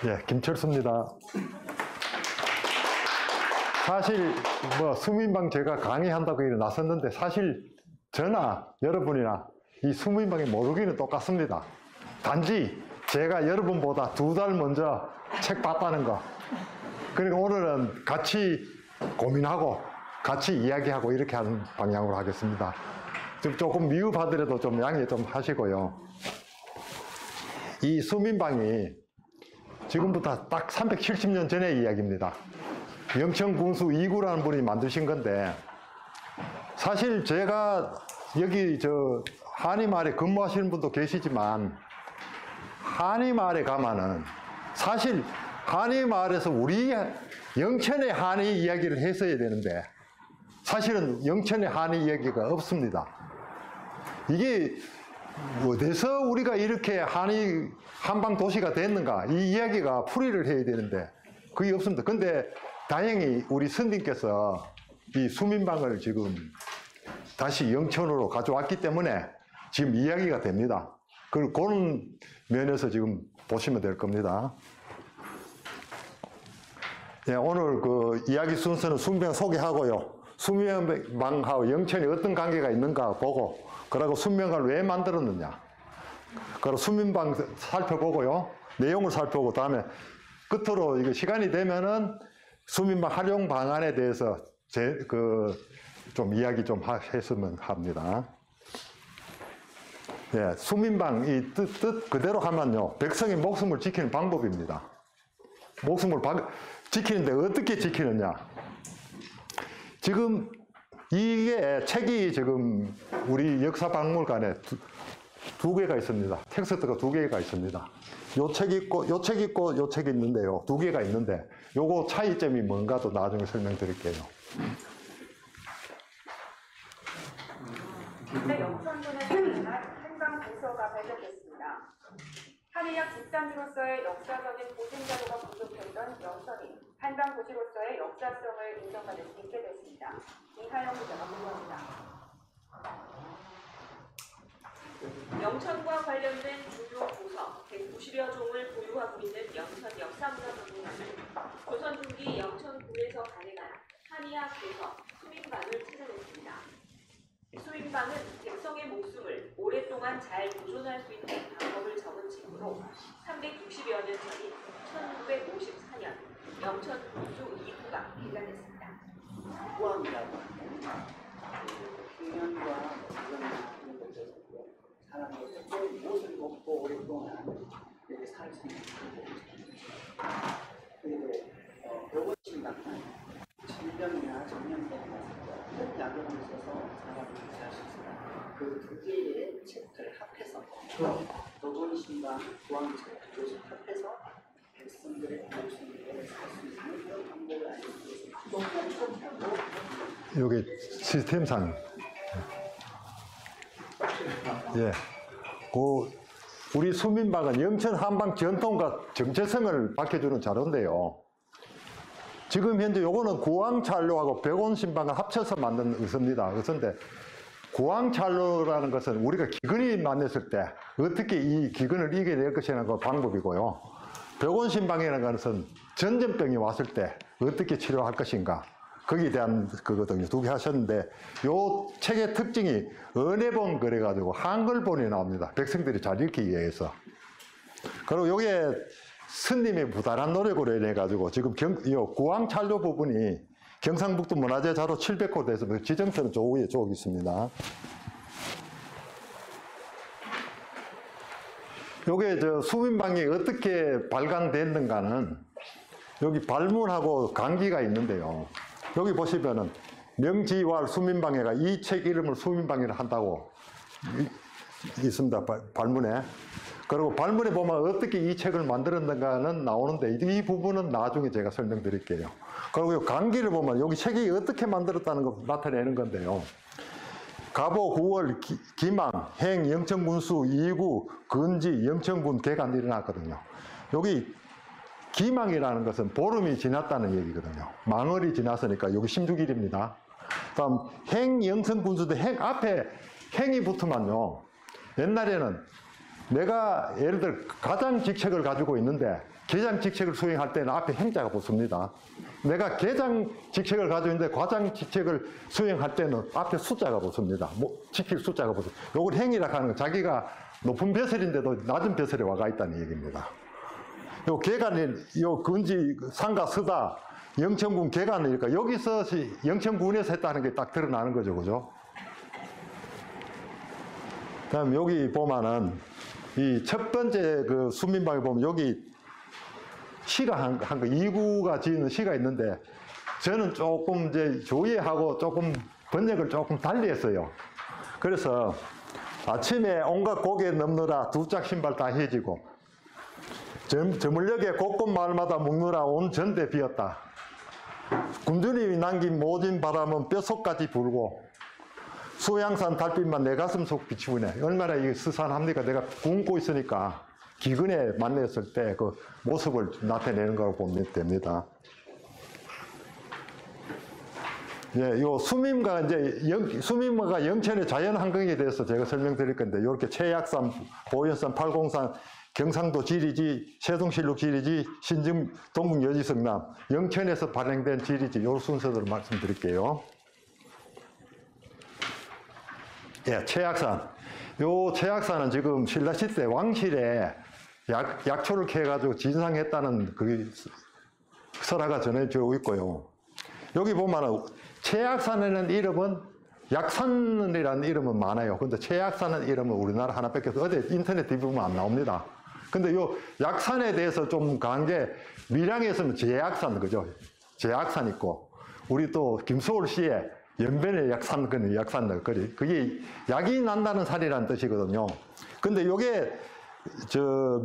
예, 김철수입니다. 사실 수민방 제가 강의한다고 나섰는데 사실 저나 여러분이나 이 수민방이 모르기는 똑같습니다. 단지 제가 여러분보다 2달 먼저 책 봤다는 거. 그리고 오늘은 같이 고민하고 같이 이야기하고 이렇게 하는 방향으로 하겠습니다. 조금 미흡하더라도 좀 양해 좀 하시고요. 이 수민방이 지금부터 딱 370년 전의 이야기입니다. 영천군수 2구라는 분이 만드신 건데, 사실 제가 여기 한의마을에 근무하시는 분도 계시지만, 한의마을에 가면은 사실 한의마을에서 우리 영천의 한의 이야기를 했어야 되는데, 사실은 영천의 한의 이야기가 없습니다. 이게 어디서 우리가 이렇게 한방 도시가 됐는가, 이 이야기가 풀이를 해야 되는데 그게 없습니다. 근데 다행히 우리 스님께서 이 수민방을 지금 다시 영천으로 가져왔기 때문에 지금 이야기가 됩니다. 그런 면에서 지금 보시면 될 겁니다. 네, 오늘 그 이야기 순서는 수민방 소개하고요, 수민방하고 영천이 어떤 관계가 있는가 보고, 그리고 수민방을 왜 만들었느냐, 그리고 수민방 살펴보고요, 내용을 살펴보고, 다음에 끝으로 이거 시간이 되면은 수민방 활용 방안에 대해서 좀 이야기 좀 했으면 합니다. 예, 수민방 이 뜻 그대로 하면요, 백성의 목숨을 지키는 방법입니다. 목숨을 지키는데 어떻게 지키느냐? 지금 이게 책이 지금 우리 역사박물관에 두 개가 있습니다. 텍스트가 2개가 있습니다. 요 책 있고, 요 책 있고, 요 책이 있는데요. 2개가 있는데, 요거 차이점이 뭔가도 나중에 설명드릴게요. 영천군에 설립한 한강 도서가 발견됐습니다. 한의학 집단으로서의 역사적인 보증자료가 부족했던 영천이 한강 도시로서의 역사성을 인정받을 수 있게 됐습니다. 이하영 기자가 보도합니다. 영천과 관련된 주요 도서 190여 종을 보유하고 있는 영천 역사문화박물관은 조선 중기 영천군에서 발행한 한의학 도서 수민방을 찾아냈습니다. 수민방은 백성의 목숨을 오랫동안 잘 보존할 수 있는 방법을 적은 책으로 360여 년 전인 1954년 영천군수 2구가 개간했습니다. 구암이라고 하는 흉년과 이런 것들을 사람들이 무엇을 먹고 오랫동안 이렇게 살 수 있는 그리고 병원신당은 질병이나 전염병이나 큰 약을 써서 사람을 유지할 수 있습니다. 그 2개의 책들을 합해서 병원신당, 구암책 이것을 합해서 백성들의 목숨을 살 수 있는 그런 방법을 알려주고 여기 시스템상, 예, 우리 수민방은 영천 한방 전통과 정체성을 밝혀주는 자료인데요. 지금 현재 요거는 구황찰로하고 백원신방을 합쳐서 만든 의서인데, 구황찰로라는 것은 우리가 기근이 만났을 때 어떻게 이 기근을 이겨낼 것이라는 그 방법이고요, 백원신방이라는 것은 전염병이 왔을 때 어떻게 치료할 것인가, 거기에 대한 그거거든요. 2개 하셨는데, 요 책의 특징이 은혜본 그래가지고 한글본이 나옵니다. 백성들이 잘 읽기 위해서. 그리고 요게 스님의 무단한 노력으로 인해가지고 지금 구황찰로 부분이 경상북도 문화재 자료 700호 돼서 지정서는 저 위에 쭉 있습니다. 요게 수민방이 어떻게 발간됐는가는 여기 발문하고 강기가 있는데요. 여기 보시면은 명지왈 수민방해가 이 책 이름을 수민방해를 한다고 있습니다. 발문에. 그리고 발문에 보면 어떻게 이 책을 만들었는가는 나오는데, 이 부분은 나중에 제가 설명드릴게요. 그리고 강기를 보면 여기 책이 어떻게 만들었다는 걸 나타내는 건데요. 가보 9월 기망 행 영천군수 2구 근지 영천군 개간 일어났거든요. 여기 기망이라는 것은 보름이 지났다는 얘기거든요. 망월이 지났으니까 여기 16일입니다. 다음 행 영천군수도 행 앞에 행이 붙으면요, 옛날에는 내가 예를 들어 가장 직책을 가지고 있는데 계장 직책을 수행할 때는 앞에 행자가 붙습니다. 내가 계장 직책을 가지고 있는데 과장 직책을 수행할 때는 앞에 숫자가 붙습니다. 직책 숫자가 붙습니다. 요걸 행이라 하는 건 자기가 높은 벼슬인데도 낮은 벼슬에 와가 있다는 얘기입니다. 요 계간이 요 근지 상가 서다 영천군 계간이니까 여기서 영천군에서 했다는 게 딱 드러나는 거죠, 그죠? 그다음 여기 보면은 이 첫 번째 그 수민방에 보면 여기 시가 한 거, 이구가 지은 시가 있는데 저는 조금 이제 조예하고 조금 번역을 조금 달리 했어요. 그래서 아침에 온갖 고개 넘느라 두 짝 신발 다 해지고 저물녘에 곳곳 마을마다 묵느라 온 전대 비었다. 군주님이 남긴 모진 바람은 뼛속까지 불고 수양산 달빛만 내 가슴 속 비추네. 얼마나 이 스산합니까? 내가 굶고 있으니까 기근에 만났을 때 그 모습을 나타내는 거라고 보면 됩니다. 예, 요 수민가 수민가가 영천의 자연 환경에 대해서 제가 설명드릴 건데 이렇게 최약산, 보현산, 팔공산, 경상도 지리지, 세종실록 지리지, 신증 동국 여지성남, 영천에서 발행된 지리지 요 순서대로 말씀드릴게요. 예, 최약산. 요 최약산은 지금 신라시대 왕실에 약초를 캐가지고 진상했다는 그 설화가 전해져 있고요. 여기 보면은 최약산이라는 이름은 약산이라는 이름은 많아요. 근데 최약산은 이름은 우리나라 하나밖에 없어요. 어디 인터넷 뒤보면 안 나옵니다. 근데 요 약산에 대해서 좀 강한 게 밀양에서는 제약산, 그죠? 제약산 있고, 우리 또 김소월시에 연변의 약산, 그게 약이 난다는 산이라는 뜻이거든요. 근데 요게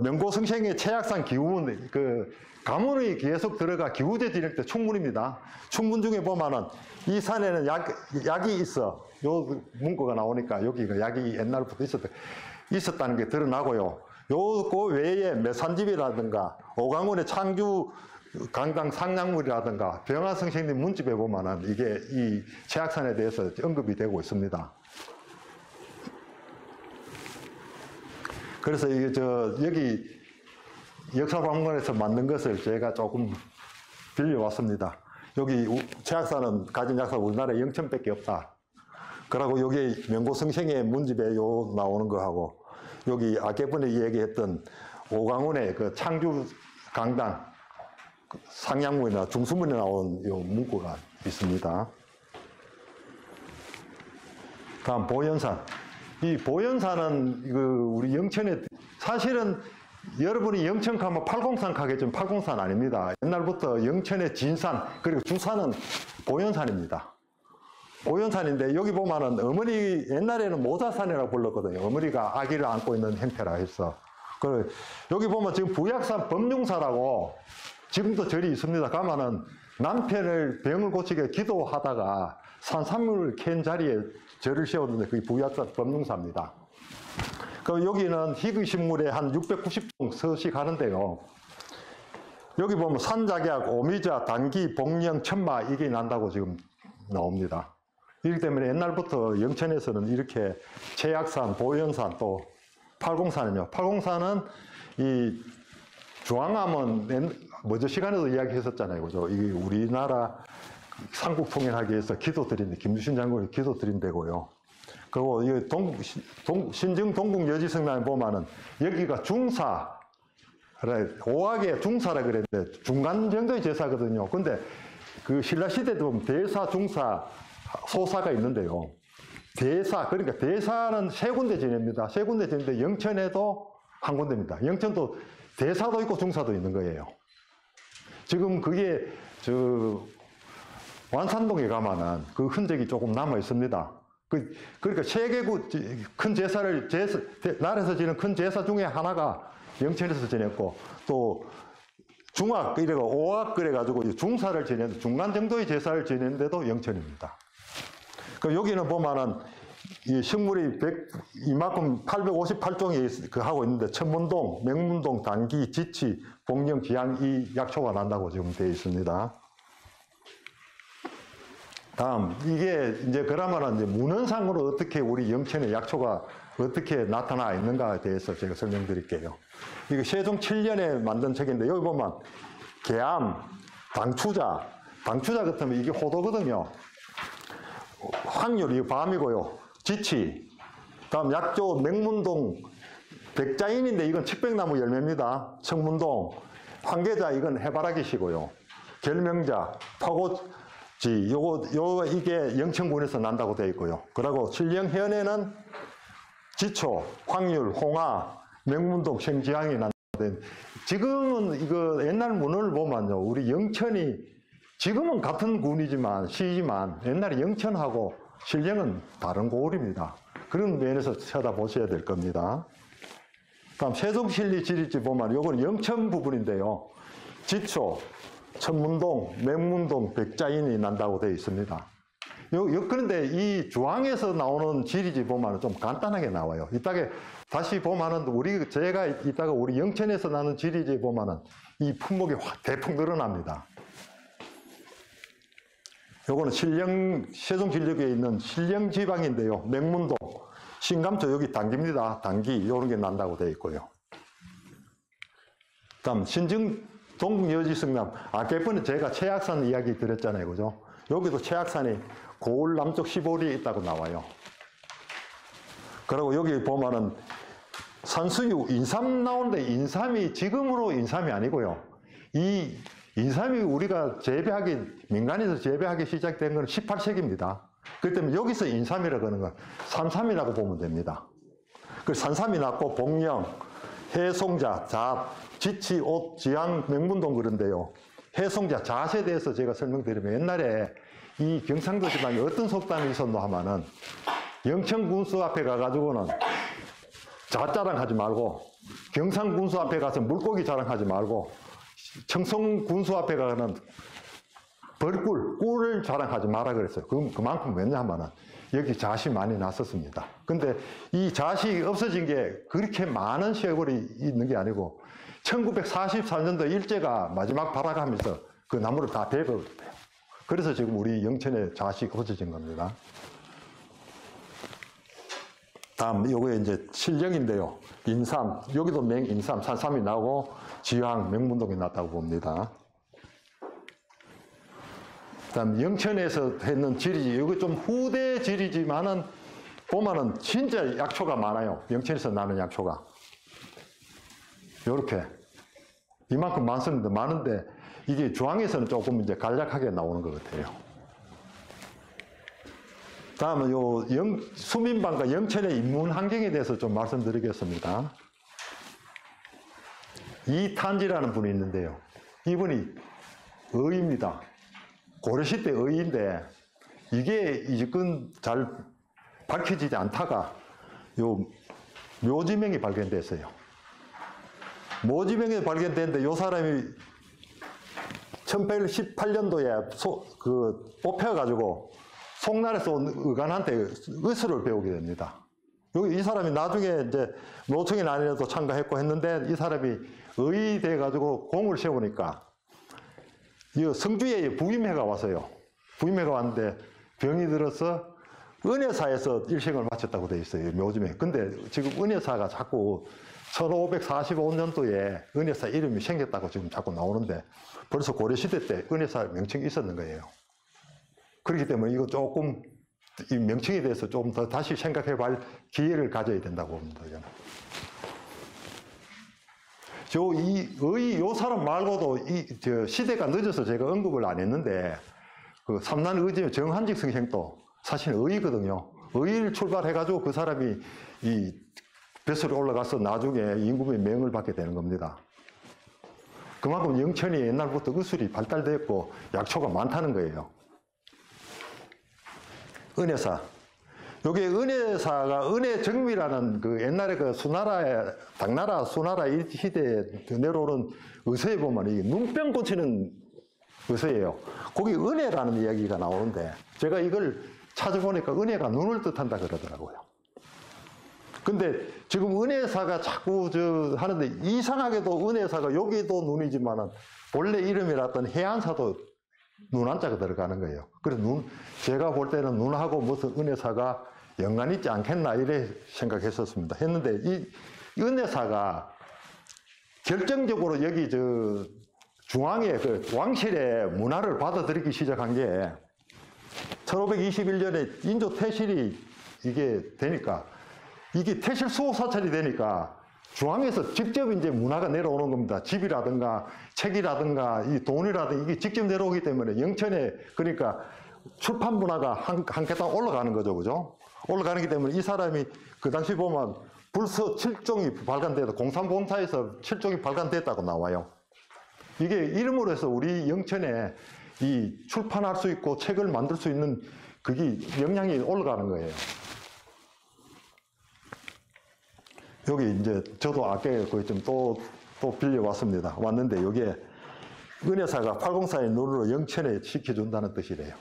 명고성생의 최약산 기후문, 가문이 계속 들어가 기후제 지낼 때 충문입니다. 충문 중에 보면은 이 산에는 약이 있어. 요 문구가 나오니까 여기가 약이 옛날부터 있었다는 게 드러나고요. 요거 외에 매산집이라든가 오강원의 창주 강당 상량물이라든가 병화성생님 문집에 보면은 이게 이 최약산에 대해서 언급이 되고 있습니다. 그래서 이게 여기 역사박물관에서 만든 것을 제가 조금 빌려왔습니다. 여기 최약산은 가진 약사가 우리나라에 영천밖에 없다. 그리고 여기 명고성생의 문집에 요 나오는 거하고 여기 아까 얘기했던 오강원의 그 창주 강당 상량문이나 중수문에 나온 요 문구가 있습니다. 다음 보현산. 이 보현산은 우리 영천에 사실은 여러분이 영천 가면 팔공산 가겠지만 팔공산 아닙니다. 옛날부터 영천의 진산 그리고 주산은 보현산입니다. 보현산인데 여기 보면은 어머니 옛날에는 모자산이라고 불렀거든요. 어머니가 아기를 안고 있는 형태라 해서. 여기 보면 지금 부약산 법룡사라고 지금도 절이 있습니다. 가면은 남편을 병을 고치게 기도하다가 산삼물을 캔 자리에 절을 세웠는데 그게 부약산 법룡사입니다. 여기는 희귀식물에 한 690종 서식하는데요. 여기 보면 산작약, 오미자, 당기, 복령, 천마 이게 난다고 지금 나옵니다. 이렇기 때문에 옛날부터 영천에서는 이렇게 최약산, 보현산 또 팔공산이요. 팔공산은 이 중앙암은 먼저 시간에도 이야기했었잖아요. 그죠? 이게 우리나라 삼국 통일하기 위해서 기도드린 김유신 장군이 기도드린 데고요. 그리고 이 신증 동국 여지성남에 보면은 여기가 중사, 오학의 중사라 그랬는데 중간 정도의 제사거든요. 근데 그 신라시대도 보면 대사, 중사, 소사가 있는데요. 대사, 그러니까 대사는 세 군데 지냅니다. 세 군데 지내는데 영천에도 한 군데입니다. 영천도 대사도 있고 중사도 있는 거예요. 지금 그게 완산동에 가면은 그 흔적이 조금 남아 있습니다. 그러니까 세계국 큰 제사를 나라에서 지낸 큰 제사 중에 하나가 영천에서 지냈고 또 중학 이래가 오학 그래가지고 중사를 지냈는데 중간 정도의 제사를 지냈는데도 영천입니다. 여기는 보면은 이 식물이 이만큼 858종이 하고 있는데 천문동, 명문동, 당기, 지치, 복령, 기양 이 약초가 난다고 지금 되어 있습니다. 다음, 이게 이제 그러면은 이제 문헌상으로 어떻게 우리 영천의 약초가 어떻게 나타나 있는가에 대해서 제가 설명드릴게요. 이거 세종 7년에 만든 책인데 여기 보면 계암, 당추자 같으면 이게 호도거든요. 확률이 밤이고요. 지치, 다음 약조 맹문동 백자인인데 이건 칡백나무 열매입니다. 청문동, 황계자 이건 해바라기시고요. 결명자, 파고지 이게 영천군에서 난다고 되어 있고요. 그리고 신령현에는 지초, 확률, 홍화, 맹문동, 생지향이 난다고 되어 있는. 지금은 이거 옛날 문헌을 보면요, 우리 영천이 지금은 같은 군이지만 시지만 옛날에 영천하고 신령은 다른 고을입니다. 그런 면에서 쳐다보셔야 될 겁니다. 다음 세종실리 지리지 보면 이건 영천 부분인데요. 지초, 천문동, 맹문동, 백자인이 난다고 되어 있습니다. 그런데 이 주황에서 나오는 지리지 보면 좀 간단하게 나와요. 이따가 다시 보면은 제가 이따가 우리 영천에서 나는 지리지 보면은 이 품목이 대폭 늘어납니다. 요거는 세종실력에 있는 신령지방인데요. 맹문동, 신감초 여기 당기입니다. 당기 이런 게 난다고 되어 있고요. 다음 신증동 여지성남. 아까 번에 제가 최악산 이야기 드렸잖아요, 그죠? 여기도 최악산이 고을 남쪽 15리에 있다고 나와요. 그리고 여기 보면은 산수유 인삼 나오는데 인삼이 지금으로 인삼이 아니고요. 이 인삼이 우리가 민간에서 재배하기 시작된 건 18세기입니다. 그렇기 때문에 여기서 인삼이라고 하는 건 산삼이라고 보면 됩니다. 그 산삼이 났고 복령, 해송자, 잡, 지치, 옷, 지향, 맹문동 그런데요. 해송자, 잣에 대해서 제가 설명드리면 옛날에 이 경상도 지방에 어떤 속담이 있었노 하면은 영천군수 앞에 가가지고는 잣 자랑하지 말고 경상군수 앞에 가서 물고기 자랑하지 말고 청송군수 앞에 가는 꿀을 자랑하지 마라 그랬어요. 그만큼 왜냐하면은 여기 잣이 많이 났었습니다. 근데 이 잣이 없어진 게 그렇게 많은 세월이 있는 게 아니고 1944년도 일제가 마지막 발악하면서 그 나무를 다 베어버렸대요. 그래서 지금 우리 영천에 잣이 없어진 겁니다. 다음 요게 이제 신령인데요. 인삼, 여기도 맹인삼, 산삼이 나오고 지황, 맹문동이 났다고 봅니다. 다음 영천에서 했는 지리지, 이거 좀 후대 지리지만은 보면은 진짜 약초가 많아요. 영천에서 나는 약초가 요렇게 이만큼 많은데 이게 중앙에서는 조금 이제 간략하게 나오는 것 같아요. 다음은 수민방과 영천의 인문 환경에 대해서 좀 말씀드리겠습니다. 이탄지라는 분이 있는데요. 이분이 의입니다. 고려시대 의인데 이게 이건 잘 밝혀지지 않다가 묘지명이 발견됐어요. 묘지명이 발견됐는데 이 사람이 1818년도에 뽑혀가지고 송날에서 온 의관한테 의술을 배우게 됩니다. 이 사람이 나중에 이제 노총의 난에도 참가했고 했는데 이 사람이 의이 돼가지고 공을 세우니까 이 성주에 부임회가 왔어요. 부임회가 왔는데 병이 들어서 은혜사에서 일생을 마쳤다고 돼 있어요. 묘지명. 근데 지금 은혜사가 자꾸 1545년도에 은혜사 이름이 생겼다고 지금 자꾸 나오는데 벌써 고려시대 때 은혜사 명칭이 있었는 거예요. 그렇기 때문에 이거 조금 이 명칭에 대해서 좀 더 다시 생각해 볼 기회를 가져야 된다고 봅니다. 요 사람 말고도 시대가 늦어서 제가 언급을 안 했는데 그 삼난 의지 정한직 선생도 사실 의이거든요. 의를 출발해가지고 그 사람이 이 벼슬에 올라가서 나중에 임금의 명을 받게 되는 겁니다. 그만큼 영천이 옛날부터 의술이 발달됐고 약초가 많다는 거예요. 은혜사. 요게 은혜사가 은혜정미라는 그 옛날에 그 당나라 수나라 이 시대에 내려오는 의서에 보면 이 눈병 고치는 의서예요. 거기 은혜라는 이야기가 나오는데 제가 이걸 찾아보니까 은혜가 눈을 뜻한다 그러더라고요. 근데 지금 은혜사가 자꾸 하는데 이상하게도 은혜사가 여기도 눈이지만은 본래 이름이랐던 해안사도 눈 한자가 들어가는 거예요. 그래서 제가 볼 때는 눈하고 무슨 은혜사가 연관이 있지 않겠나 이래 생각했었습니다. 했는데 이 은혜사가 결정적으로 여기 중앙에 그 왕실의 문화를 받아들이기 시작한 게 1521년에 인조 태실이 이게 되니까 이게 태실 수호 사찰이 되니까 중앙에서 직접 이제 문화가 내려오는 겁니다. 집이라든가 책이라든가 이 돈이라든가 이게 직접 내려오기 때문에 영천에 그러니까 출판 문화가 한 계단 올라가는 거죠. 그죠? 올라가기 때문에 이 사람이 그 당시 보면 불서 7종이 발간돼서 공삼공사에서 7종이 발간됐다고 나와요. 이게 이름으로 해서 우리 영천에 이 출판할 수 있고 책을 만들 수 있는 그게 역량이 올라가는 거예요. 여기 이제 저도 아까 거기 좀 또 빌려왔습니다. 왔는데 여기에 은혜사가 804의 눈으로 영천에 시켜준다는 뜻이래요.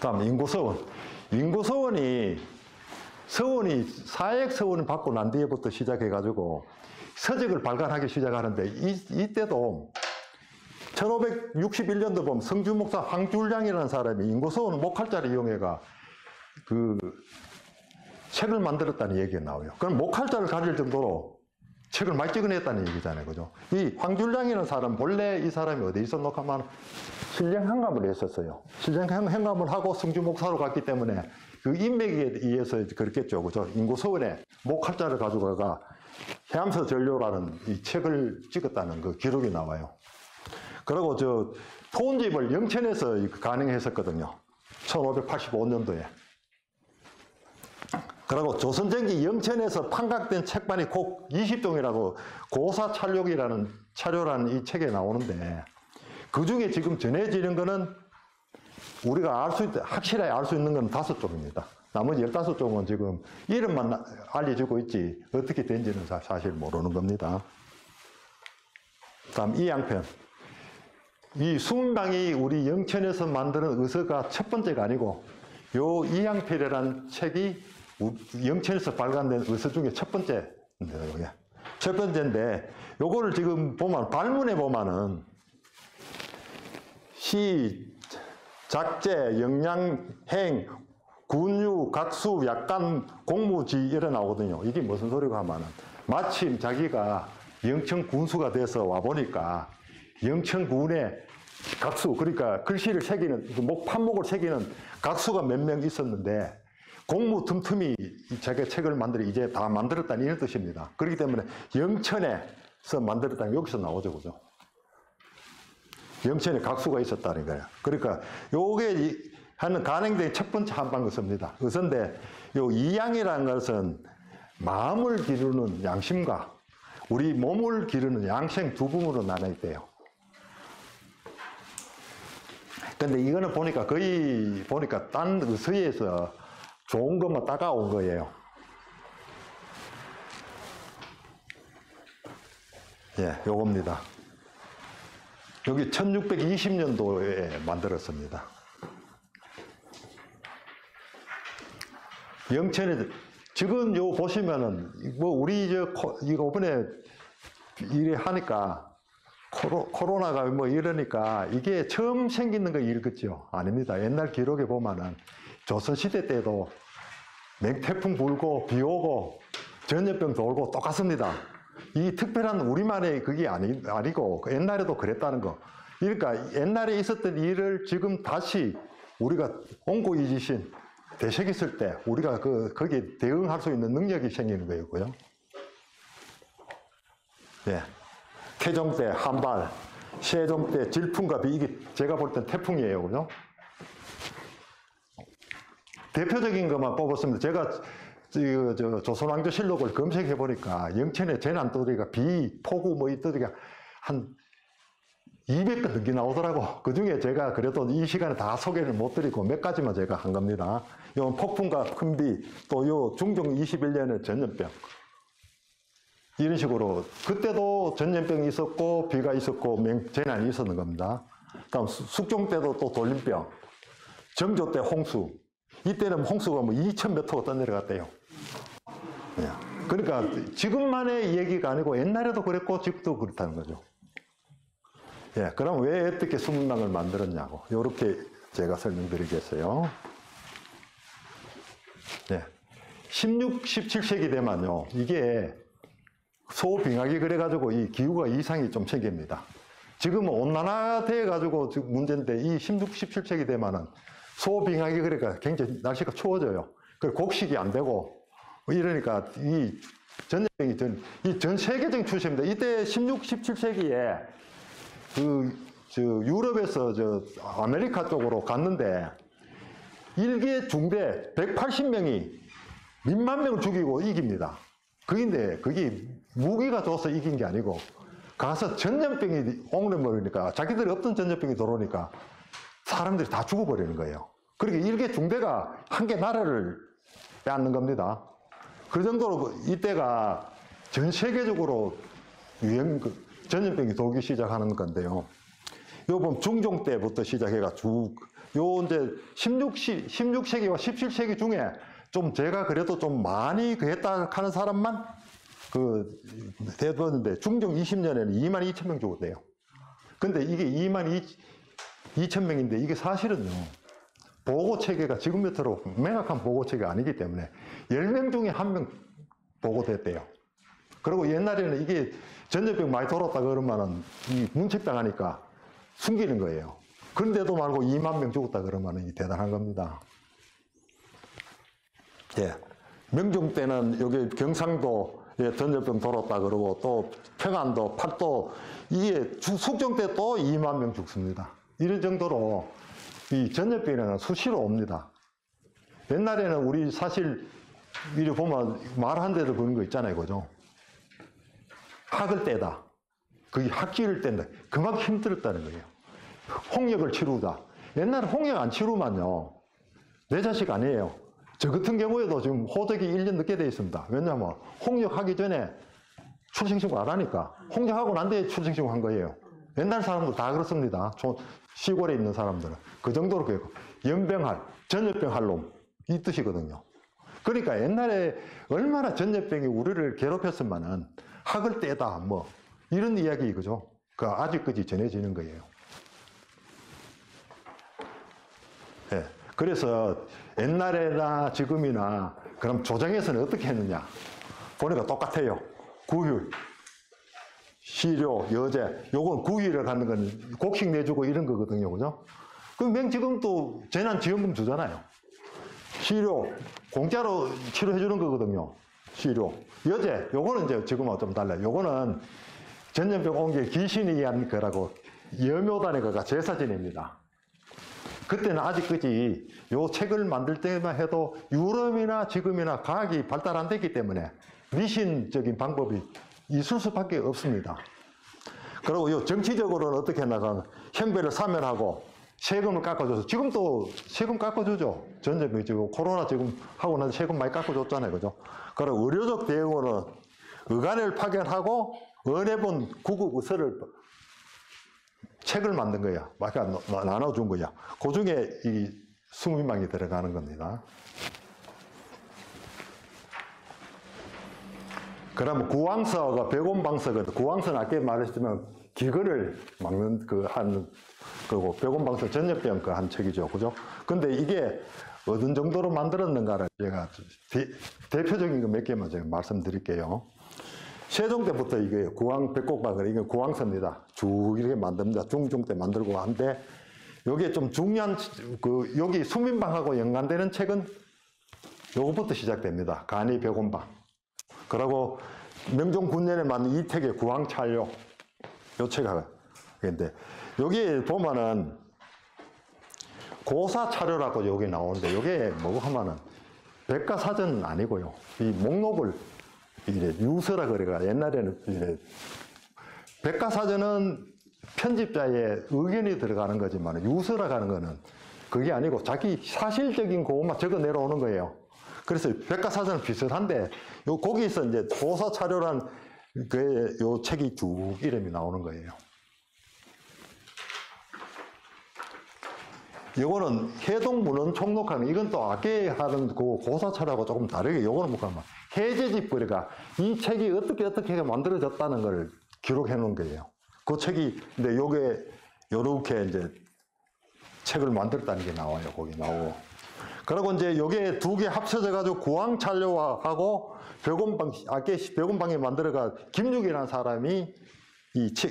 다음 인구서원. 인구서원이 사액서원을 받고 난 뒤에부터 시작해가지고 서적을 발간하기 시작하는데 이때도 1561년도 보면 성주목사 황줄량이라는 사람이 인구서원 목할자를 이용해가 그 책을 만들었다는 얘기가 나와요. 그럼 목할자를 가질 정도로 책을 많이 찍어냈다는 얘기잖아요. 그죠? 이 황줄량이라는 사람, 본래 이 사람이 어디 있었노 하면 신령행감을 했었어요. 신령행감을 하고 성주목사로 갔기 때문에 그 인맥에 의해서 그렇겠죠. 그죠? 인구서원에 목할자를 가져가가 해암서 전료라는 이 책을 찍었다는 그 기록이 나와요. 그리고 토운집을 영천에서 가능했었거든요. 1585년도에. 그리고 조선전기 영천에서 판각된 책반이 꼭 20종이라고 고사찰록이라는 차료라는 이 책에 나오는데 그 중에 지금 전해지는 거는 우리가 확실하게 알 수 있는 건 5종입니다. 나머지 15종은 지금 이름만 알려주고 있지 어떻게 된지는 사실 모르는 겁니다. 다음 이 양편. 이 수문방이 우리 영천에서 만드는 의서가 첫 번째가 아니고 요 이양필이라는 책이 영천에서 발간된 의서 중에 첫 번째인데요. 이게. 첫 번째인데 요거를 지금 보면 발문에 보면은 시, 작제, 영양, 행, 군유, 각수, 약간, 공무지 이래 나오거든요. 이게 무슨 소리가 하면은 마침 자기가 영천 군수가 돼서 와보니까 영천군에 각수, 그러니까 글씨를 새기는, 판목을 새기는 각수가 몇 명 있었는데 공무 틈틈이 자기가 책을 만들어 이제 다 만들었다는 이런 뜻입니다. 그렇기 때문에 영천에서 만들었다는 여기서 나오죠. 그죠? 영천에 각수가 있었다는 거예요. 그러니까 요게 하는 간행된 첫 번째 한방 의서입니다. 의서인데 요 이양이라는 것은 마음을 기르는 양심과 우리 몸을 기르는 양생 두 부분으로 나눠 있대요. 근데 이거는 보니까 거의 딴 의서에서 좋은 것만 따가온 거예요. 예, 요겁니다. 여기 1620년도에 만들었습니다. 영천에, 지금 요 보시면은, 우리 이거 이번에 일에 하니까, 코로나가 이러니까 이게 처음 생기는 거 읽었죠? 아닙니다. 옛날 기록에 보면은 조선시대 때도 맹태풍 불고 비 오고 전염병 돌고 똑같습니다. 이 특별한 우리만의 그게 아니고 옛날에도 그랬다는 거. 그러니까 옛날에 있었던 일을 지금 다시 우리가 온고이지신 대책 있을 때 우리가 거기에 대응할 수 있는 능력이 생기는 거였고요. 예. 태종 때 한발, 세종 때 질풍과 비, 이게 제가 볼 땐 태풍이에요. 그죠? 대표적인 것만 뽑았습니다. 제가 조선왕조실록을 검색해 보니까 영천의 재난도리가 비, 폭우 이 도리가 한 200건 넘게 나오더라고. 그 중에 제가 그래도 이 시간에 다 소개를 못 드리고 몇 가지만 제가 한 겁니다. 요 폭풍과 큰 비, 또 요 중종 21년의 전염병. 이런 식으로 그때도 전염병이 있었고 비가 있었고 재난이 있었는 겁니다. 다음 숙종 때도 또 돌림병, 정조 때 홍수. 이때는 홍수가 2,000 몇 호가 떠내려갔대요. 그러니까 지금만의 얘기가 아니고 옛날에도 그랬고 지금도 그렇다는 거죠. 예, 그럼 왜 어떻게 수문방을 만들었냐고. 이렇게 제가 설명드리겠어요. 네. 16, 17세기 되면요. 이게 소빙하기 그래가지고 이 기후가 이상이 좀 생깁니다. 지금은 온난화돼가지고 문제인데 이 16, 17세기 되면은 소빙하기 그러니까 굉장히 날씨가 추워져요. 그리고 곡식이 안 되고 이러니까 이 전염병이 전 세계적인 추세입니다. 이때 16, 17세기에 유럽에서 아메리카 쪽으로 갔는데 일개 중대 180명이 1만 명을 죽이고 이깁니다. 그게 무기가 좋아서 이긴 게 아니고 가서 전염병이 옹내버리니까 자기들이 없던 전염병이 들어오니까 사람들이 다 죽어버리는 거예요. 그러니까 일개 중대가 한 개 나라를 빼앗는 겁니다. 그 정도로 이때가 전 세계적으로 전염병이 돌기 시작하는 건데요. 요 보면 중종 때부터 시작해가 이제 16세기와 17세기 중에 좀 제가 그래도 좀 많이 했다 하는 사람만 대두었는데 중종 20년에는 2만 2천 명 죽었대요. 근데 이게 2만 2천 명인데 이게 사실은요. 보고 체계가 지금부터로 명확한 보고 체계가 아니기 때문에 10명 중에 1명 보고됐대요. 그리고 옛날에는 이게 전염병 많이 돌았다 그러면은 이 문책당하니까 숨기는 거예요. 그런데도 말고 2만 명 죽었다 그러면은 대단한 겁니다. 예. 명종 때는 여기 경상도에 전염병 돌았다 그러고 또 평안도, 팔도 이게 숙종 때 또 2만 명 죽습니다. 이런 정도로 이 전염병에는 수시로 옵니다. 옛날에는 우리 사실 이리 보면 말한 대로 그런 거 있잖아요, 그죠? 학을 떼다. 그게 학기를 뗀다. 그만큼 힘들었다는 거예요. 홍역을 치르다. 옛날에 홍역 안 치르면요. 내 자식 아니에요. 저 같은 경우에도 지금 호적이 1년 늦게 돼 있습니다. 왜냐하면 홍역 하기 전에 출생신고 안 하니까 홍역하고 난 뒤에 출생신고 한 거예요. 옛날 사람들 다 그렇습니다. 시골에 있는 사람들은. 그 정도로 그래요. 연병할, 전염병 할 놈, 이 뜻이거든요. 그러니까 옛날에 얼마나 전염병이 우리를 괴롭혔으면은 학을 떼다, 뭐, 이런 이야기, 그죠? 그 아직까지 전해지는 거예요. 예. 그래서 옛날에나 지금이나 그럼 조정에서는 어떻게 했느냐? 보니까 똑같아요. 구휼, 시료, 여제, 요건 구휼을 하는 건 곡식 내주고 이런 거거든요. 그죠? 그럼 지금 또 재난지원금 주잖아요. 시료, 공짜로 치료해주는 거거든요. 시료. 여제, 요거는 이제 지금하고 좀 달라요. 요거는 전염병 온 게 귀신이 한 거라고 여묘단의 거가 제사 지냅니다. 그때는 아직까지 요 책을 만들 때만 해도 유럽이나 지금이나 과학이 발달 안 됐기 때문에 미신적인 방법이 있을 수밖에 없습니다. 그리고 요 정치적으로는 어떻게 나가면 형배를 사면하고 세금을 깎아줘서 지금도 세금 깎아주죠. 전염병 지금 코로나 지금 하고 나서 세금 많이 깎아줬잖아요, 그죠? 그리고 의료적 대응으로는 의관을 파견하고 은혜본 구급 의서를 책을 만든 거야. 아까 나눠준 거야. 그 중에 이 수민방이 들어가는 겁니다. 그러면 구왕서가 백원방서거든. 구왕서는 아까 말했지만 기근을 막는 그리고 백원방서 전염병 한 책이죠. 그죠? 근데 이게 어떤 정도로 만들었는가를 제가 대표적인 거 몇 개만 제가 말씀드릴게요. 세종 때부터 이게 백곡박을 이게 구왕서입니다. 쭉 이렇게 만듭니다. 중종 때 만들고 한데 여기에 좀 중요한 여기 수민방하고 연관되는 책은 요거부터 시작됩니다. 간이 백원방. 그리고 명종 9년에 만든 이택의 구왕찰요 요 책하고 근데 여기 보면은 고사차료라고 여기 나오는데 여기 뭐고 하면은 백과사전은 아니고요. 이 목록을 이제 유서라 그래가 옛날에는 이제 백과사전은 편집자의 의견이 들어가는 거지만 유서라 가는 거는 그게 아니고 자기 사실적인 그것만 적어 내려오는 거예요. 그래서 백과사전은 비슷한데 거기서 이제 고사차료란 요 책이 쭉 이름이 나오는 거예요. 요거는 해동문헌총록하는 이건 또 아까 하는 그 고사차료하고 조금 다르게 요거는 뭐가 해제집 거리가 이 책이 어떻게 만들어졌다는 걸 기록해 놓은 거예요. 그 책이, 근데 요게, 요렇게 이제 책을 만들었다는 게 나와요. 거기 나오고. 그리고 이제 요게 두 개 합쳐져가지고 구황찬료하고 벽온방에 만들어가 김육이라는 사람이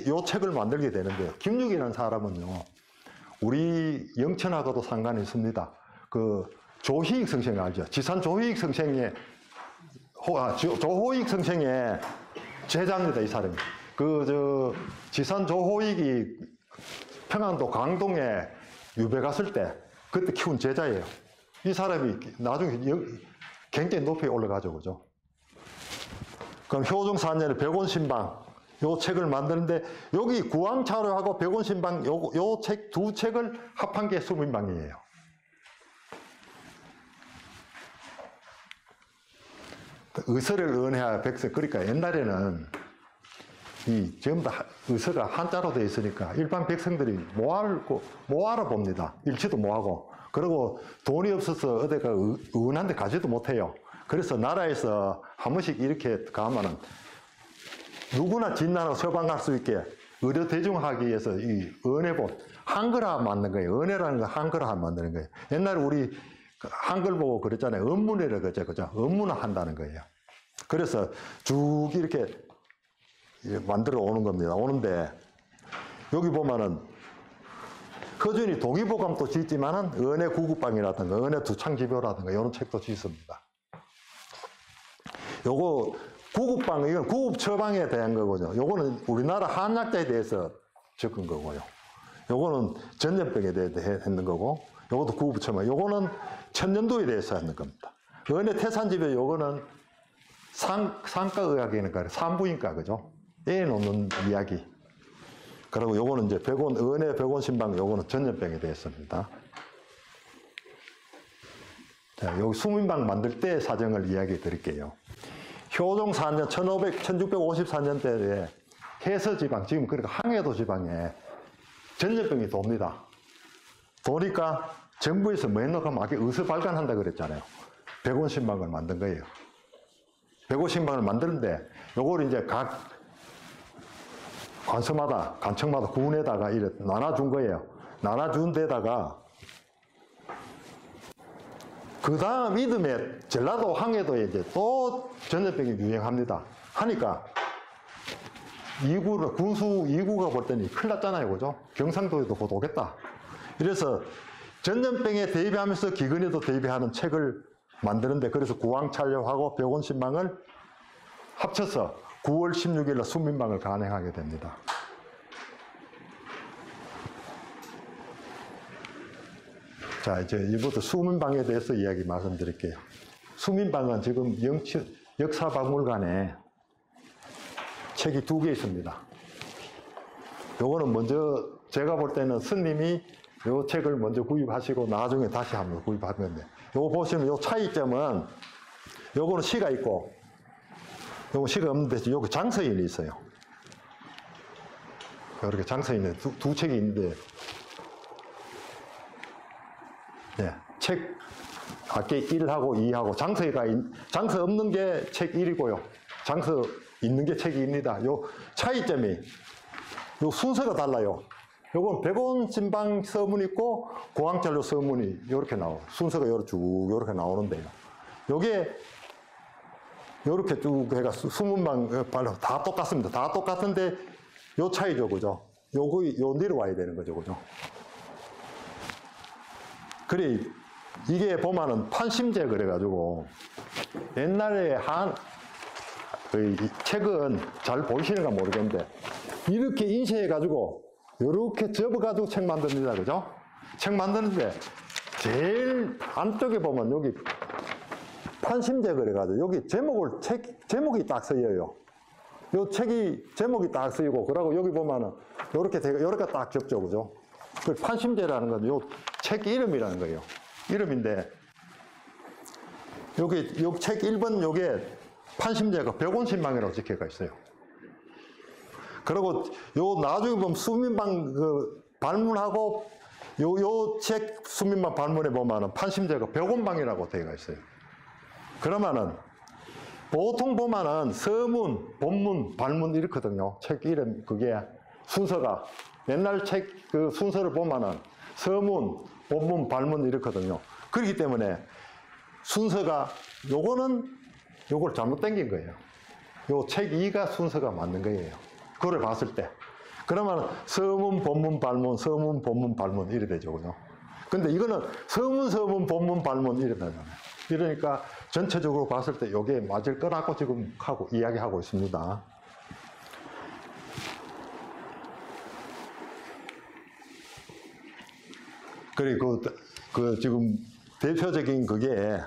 요 책을 만들게 되는데요. 김육이라는 사람은요, 우리 영천하고도 상관이 있습니다. 그 조희익 선생 알죠? 지산 조희익 선생의 조호익 선생의 제자입니다. 이 사람이. 지산 조호익이 평안도 강동에 유배 갔을 때 그때 키운 제자예요. 이 사람이 나중에 굉장히 높이 올라가죠, 그죠? 그럼 효종 4년에 백원신방 요 책을 만드는데 여기 구황차료하고 백원신방 요 책 두 책을 합한 게 수민방이에요. 의서를 은혜하여 백성, 그러니까 옛날에는 전부 다 의서가 한자로 되어 있으니까 일반 백성들이 못 알아봅니다. 읽지도 못하고. 그리고 돈이 없어서 어디가 은한데 가지도 못해요. 그래서 나라에서 한 번씩 이렇게 가면은 누구나 진나라 서방할 수 있게 의료 대중하기 위해서 이 은혜본 한글화 만든 거예요. 은혜라는 거 한글화 만드는 거예요. 옛날에 우리 한글 보고 그랬잖아요. 언문이라고 그랬죠, 그죠? 언문화 한다는 거예요. 그래서 쭉 이렇게 만들어 오는 겁니다. 오는데 여기 보면은 허준이 동의보감도 짓지만은 은혜 구국방이라든가 은혜 두창지묘라든가 이런 책도 짓습니다. 요거 구국방, 이건 구국 처방에 대한 거거든요. 요거는 우리나라 한약자에 대해서 적은 거고요. 요거는 전염병에 대해서 했는 거고, 요것도 구국 처방. 요거는 천년도에 대해서 하는 겁니다. 은혜 태산집에 요거는 상가의학이니까 산부인과, 그죠? 애 놓는 이야기. 그리고 요거는 이제 은혜 백원신방, 요거는 전염병에 대해서입니다. 자, 여기 수민방 만들 때 사정을 이야기해 드릴게요. 효종 4년, 1654년대에 해서지방, 지금 그러니까 항해도 지방에 전염병이 돕니다. 도니까 정부에서 뭐 했노 하면 아까 의서 발간한다 그랬잖아요. 백원신방을 만든 거예요. 백원신방을 만드는데 요걸 이제 각 관서마다, 관청마다 군에다가 이래 나눠준 거예요. 나눠준 데다가 그 다음 이듬해 전라도 항해도에 이제 또 전염병이 유행합니다. 하니까 군수 2구가 볼 때는 큰일 났잖아요, 그죠? 경상도에도 곧 오겠다. 이래서 전염병에 대비하면서 기근에도 대비하는 책을 만드는데, 그래서 구황찬료하고 백원신방을 합쳐서 9월 16일 날 수민방을 간행하게 됩니다. 자, 이제 이부터 수민방에 대해서 이야기 말씀드릴게요. 수민방은 지금 역사박물관에 책이 2개 있습니다. 요거는 먼저 제가 볼 때는 스님이 요 책을 먼저 구입하시고 나중에 다시 한번 구입하는 건데, 요거 보시면 요 차이점은 요거는 시가 있고 요거 시가 없는데 여기 장서인이 있어요. 이렇게 장서인에 두 책이 있는데, 네, 책 밖에 1하고 2하고 장서 없는 게 책 1이고요. 장서 있는 게 책이 2입니다. 요 차이점이 요 순서가 달라요. 요건 백원신방 서문 있고 구황찬료 서문이 이렇게 나와요. 순서가 요렇게 나오는데요. 요게 요렇게 쭉 해가 수문방 다 똑같습니다. 다 똑같은데 요 차이죠, 그죠? 요 내려와야 되는 거죠, 그죠? 그래, 이게 보면은 판심제 그래가지고 옛날에 이 책은 잘 보이시는가 모르겠는데 이렇게 인쇄해가지고 이렇게 접어가지고 책 만듭니다, 그죠? 책 만드는데 제일 안쪽에 보면 여기 판심제 그래가지고 여기 제목이 딱 쓰여요. 요 책이 제목이 딱 쓰이고, 그러고 여기 보면은 요렇게 딱 접죠, 그죠? 그 판심제라는 건 요 책 이름이라는 거예요. 이름인데, 요 책 1번 요게 판심제가 백원신방이라고 적혀가 있어요. 그리고 요 나중에 보면 수민방 발문하고 요 책 수민방 발문에 보면은 판심제가 백원방이라고 되어 있어요. 그러면은 보통 보면은 서문, 본문, 발문 이렇거든요. 책 이름 그게. 순서가 옛날 책 그 순서를 보면은 서문, 본문, 발문 이렇거든요. 그렇기 때문에 순서가 요거는 요걸 잘못 당긴 거예요. 요 책 2가 순서가 맞는 거예요. 그걸 봤을 때. 그러면 서문, 본문, 발문, 서문, 본문, 발문 이래 되죠. 그죠? 근데 이거는 서문, 서문, 본문, 발문 이래 되잖아요. 이러니까 전체적으로 봤을 때 요게 맞을 거라고 지금 이야기하고 있습니다. 그리고 그 지금 대표적인 그게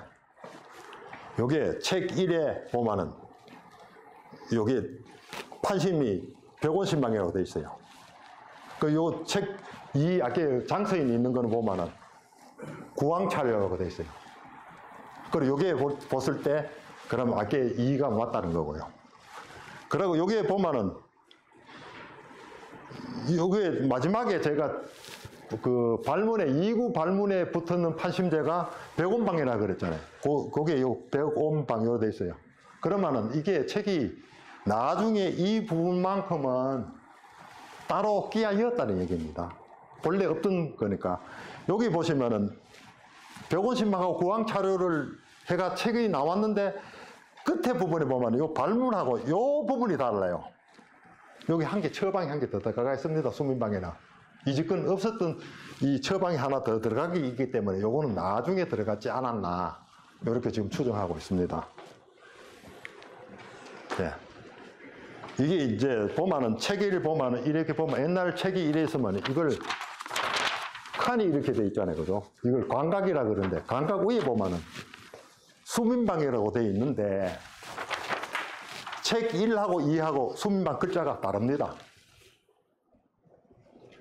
요게 책 1에 보면은 요게 판심이 100원신방이라고 돼 있어요. 그 요 책 2 아까 장서인 있는 거는 보면은 구왕찰려라고 돼 있어요. 그리고 요게 봤을 때 그럼 아까 2가 맞다는 거고요. 그리고 요게 보면은 요게 마지막에 제가 그 발문에 2구 발문에 붙는 판심제가 100원방이라 그랬잖아요. 그게 요 100원방으로 돼 있어요. 그러면은 이게 책이 나중에 이 부분만큼은 따로 끼어이었다는 얘기입니다. 본래 없던 거니까. 여기 보시면은 100원신방하고 구왕차료를 해가 책이 나왔는데 끝에 부분에 보면 요 발문하고 요 부분이 달라요. 여기 한 개, 처방이 한 개 더 들어가 있습니다. 수민방에는. 이제껏 없었던 이 처방이 하나 더 들어가기 있기 때문에 요거는 나중에 들어갔지 않았나. 이렇게 지금 추정하고 있습니다. 네. 이게 이제 보면은 책을 보면은 이렇게 보면 옛날 책이 이래 있으면 이걸 칸이 이렇게 돼 있잖아요. 그죠? 이걸 광각이라 그러는데 광각 위에 보면은 수민방이라고 돼 있는데 책 1하고 2하고 수민방 글자가 다릅니다.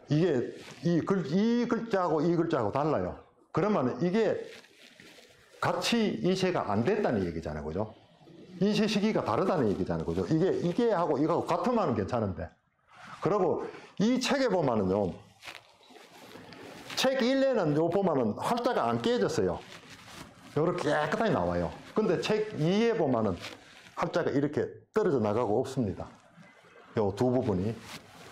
이게 이 글자하고 이 글자하고 달라요. 그러면 이게 같이 인쇄가 안 됐다는 얘기잖아요. 그죠? 인쇄 시기가 다르다는 얘기잖아요. 그죠? 이게 하고 이거하고 같으면 괜찮은데. 그리고 이 책에 보면은요. 책 1에는 요 보면은 활자가 안 깨졌어요. 요렇게 깨끗하게 나와요. 근데 책 2에 보면은 활자가 이렇게 떨어져 나가고 없습니다. 요 두 부분이.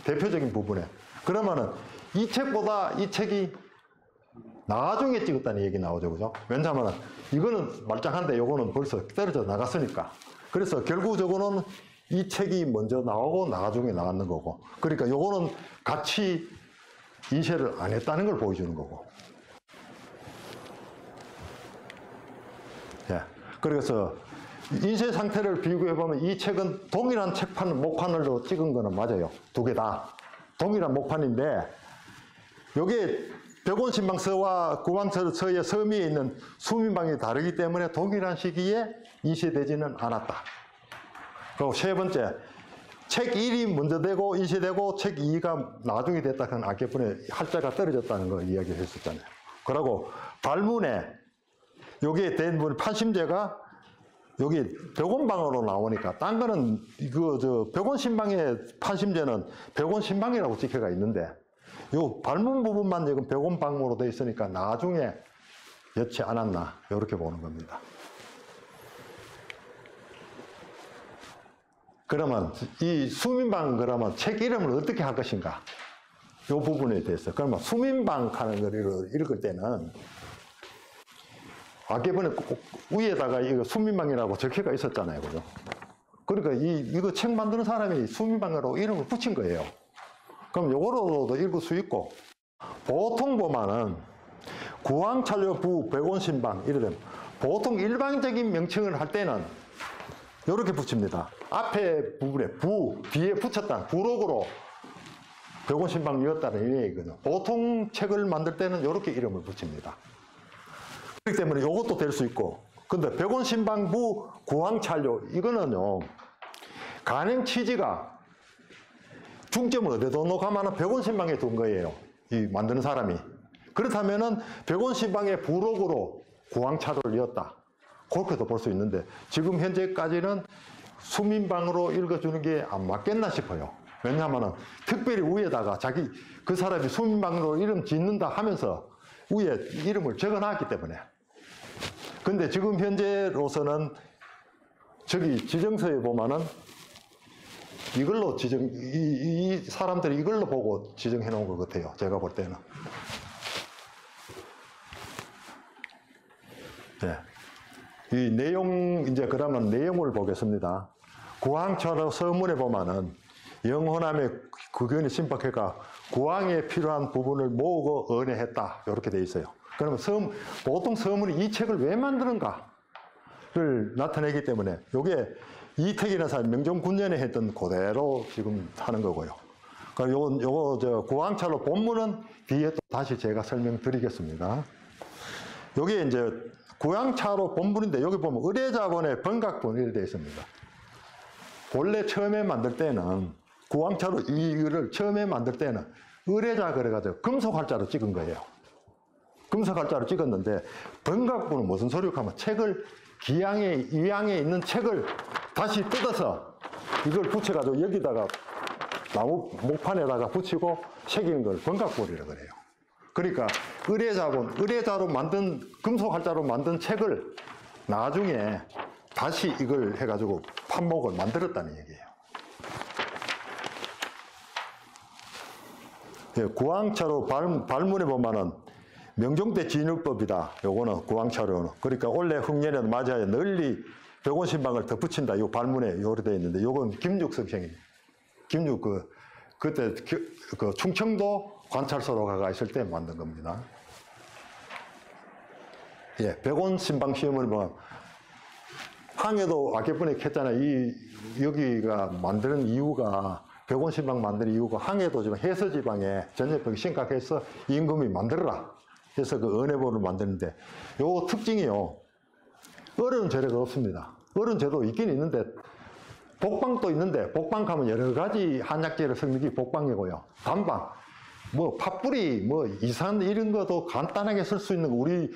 대표적인 부분에. 그러면은 이 책보다 이 책이 나중에 찍었다는 얘기 나오죠. 그죠? 왜냐하면 이거는 말짱한데 요거는 벌써 떨어져 나갔으니까. 그래서 결국적으로는 이 책이 먼저 나오고 나중에 나왔는 거고. 그러니까 요거는 같이 인쇄를 안 했다는 걸 보여주는 거고. 예. 그래서 인쇄 상태를 비교해보면 이 책은 동일한 책판, 목판으로 찍은 거는 맞아요. 두 개 다. 동일한 목판인데, 요게 벽원신방서와 구왕서의 서미에 있는 수민방이 다르기 때문에 동일한 시기에 인쇄되지는 않았다. 그리고 세 번째, 책 1이 먼저 되고 인쇄되고 책 2가 나중에 됐다. 그건 아까번에 활자가 떨어졌다는 걸 이야기했었잖아요. 그리고 발문에 요게 된 분 판심제가 여기 벽원방으로 나오니까 딴 거는 벽원신방의 판심제는 벽원신방이라고 찍혀가 있는데 요 발문 부분만 지금 벽원방으로 되어 있으니까 나중에 였지 않았나 이렇게 보는 겁니다. 그러면 이 수민방 그러면 책 이름을 어떻게 할 것인가? 요 부분에 대해서 그러면 수민방 하는 걸 읽을 때는 아까번에 위에다가 이거 수민방이라고 적혀가 있었잖아요. 그죠? 그러니까 이거 책 만드는 사람이 수민방이라고 이름을 붙인 거예요. 그럼 요거로도 읽을 수 있고, 보통 보면은 구왕찰려부 백원신방 이러면 보통 일반적인 명칭을 할 때는 요렇게 붙입니다. 앞에 부분에 부, 뒤에 붙였다. 부록으로 백원신방이었다는 얘기거든요. 보통 책을 만들 때는 요렇게 이름을 붙입니다. 그렇기 때문에 이것도 될 수 있고, 근데 백원신방부 구왕찰려 이거는요 간행 취지가 중점을 어디에 놓고 하면 백원신방에 둔 거예요. 이 만드는 사람이. 그렇다면은 백원신방의 부록으로 구왕찰려를 이었다. 그렇게도 볼 수 있는데 지금 현재까지는 수민방으로 읽어주는 게 안 맞겠나 싶어요. 왜냐하면 특별히 위에다가 그 사람이 수민방으로 이름 짓는다 하면서 위에 이름을 적어놨기 때문에. 근데 지금 현재로서는 저기 지정서에 보면은 이걸로 이 사람들이 이걸로 보고 지정해 놓은 것 같아요. 제가 볼 때는. 네. 이 내용, 이제 그러면 내용을 보겠습니다. 구황차로 서문에 보면은 영호남의 구견이 신박해가 구황에 필요한 부분을 모으고 은혜했다. 이렇게 돼 있어요. 그러면 보통 서문이 이 책을 왜 만드는가를 나타내기 때문에 이게 이택이라는 사람 명종 9년에 했던 그대로 지금 하는 거고요. 그러니까 요거 구황차로 본문은 뒤에 또 다시 제가 설명드리겠습니다. 요게 이제 구황차로 본문인데 여기 보면 의뢰자본의 번각본이 되어 있습니다. 본래 처음에 만들 때는 구황차로 이거를 처음에 만들 때는 의뢰자 그래가지고 금속할자로 찍은 거예요. 금속할자로 찍었는데 번각본은 무슨 소리가 하면 책을 이양에 있는 책을 다시 뜯어서 이걸 붙여가지고 여기다가 나무 목판에다가 붙이고 새기는 걸 번각본이라고 그래요. 그러니까 의뢰자로 만든 금속할자로 만든 책을 나중에 다시 이걸 해가지고 판목을 만들었다는 얘기예요. 예, 구황차로 발문에 보면은 명종 때 진율법이다. 요거는 구황차로는. 그러니까 올해 흉년에 맞이하여 널리 백원신방을 덧붙인다. 요 발문에 요래 되어 있는데 요건 김육석 생입니다. 김육 그때 그 충청도 관찰소로 가가 있을 때 만든 겁니다. 예, 백원신방 시험을 보면 항해도 아껴분에 했잖아요. 여기가 만드는 이유가 백원신방 만드는 이유가 항해도 지금 해서지방에 전염병이 심각해서 임금이 만들어라. 그래서 그 은혜본을 만드는데 요 특징이요. 어려운 재료가 없습니다. 어려운 재도 있긴 있는데 복방도 있는데 복방 가면 여러 가지 한약재를 섞는 게 복방이고요. 단방, 뭐 팥뿌리, 뭐 이산 이런 것도 간단하게 쓸 수 있는 거 우리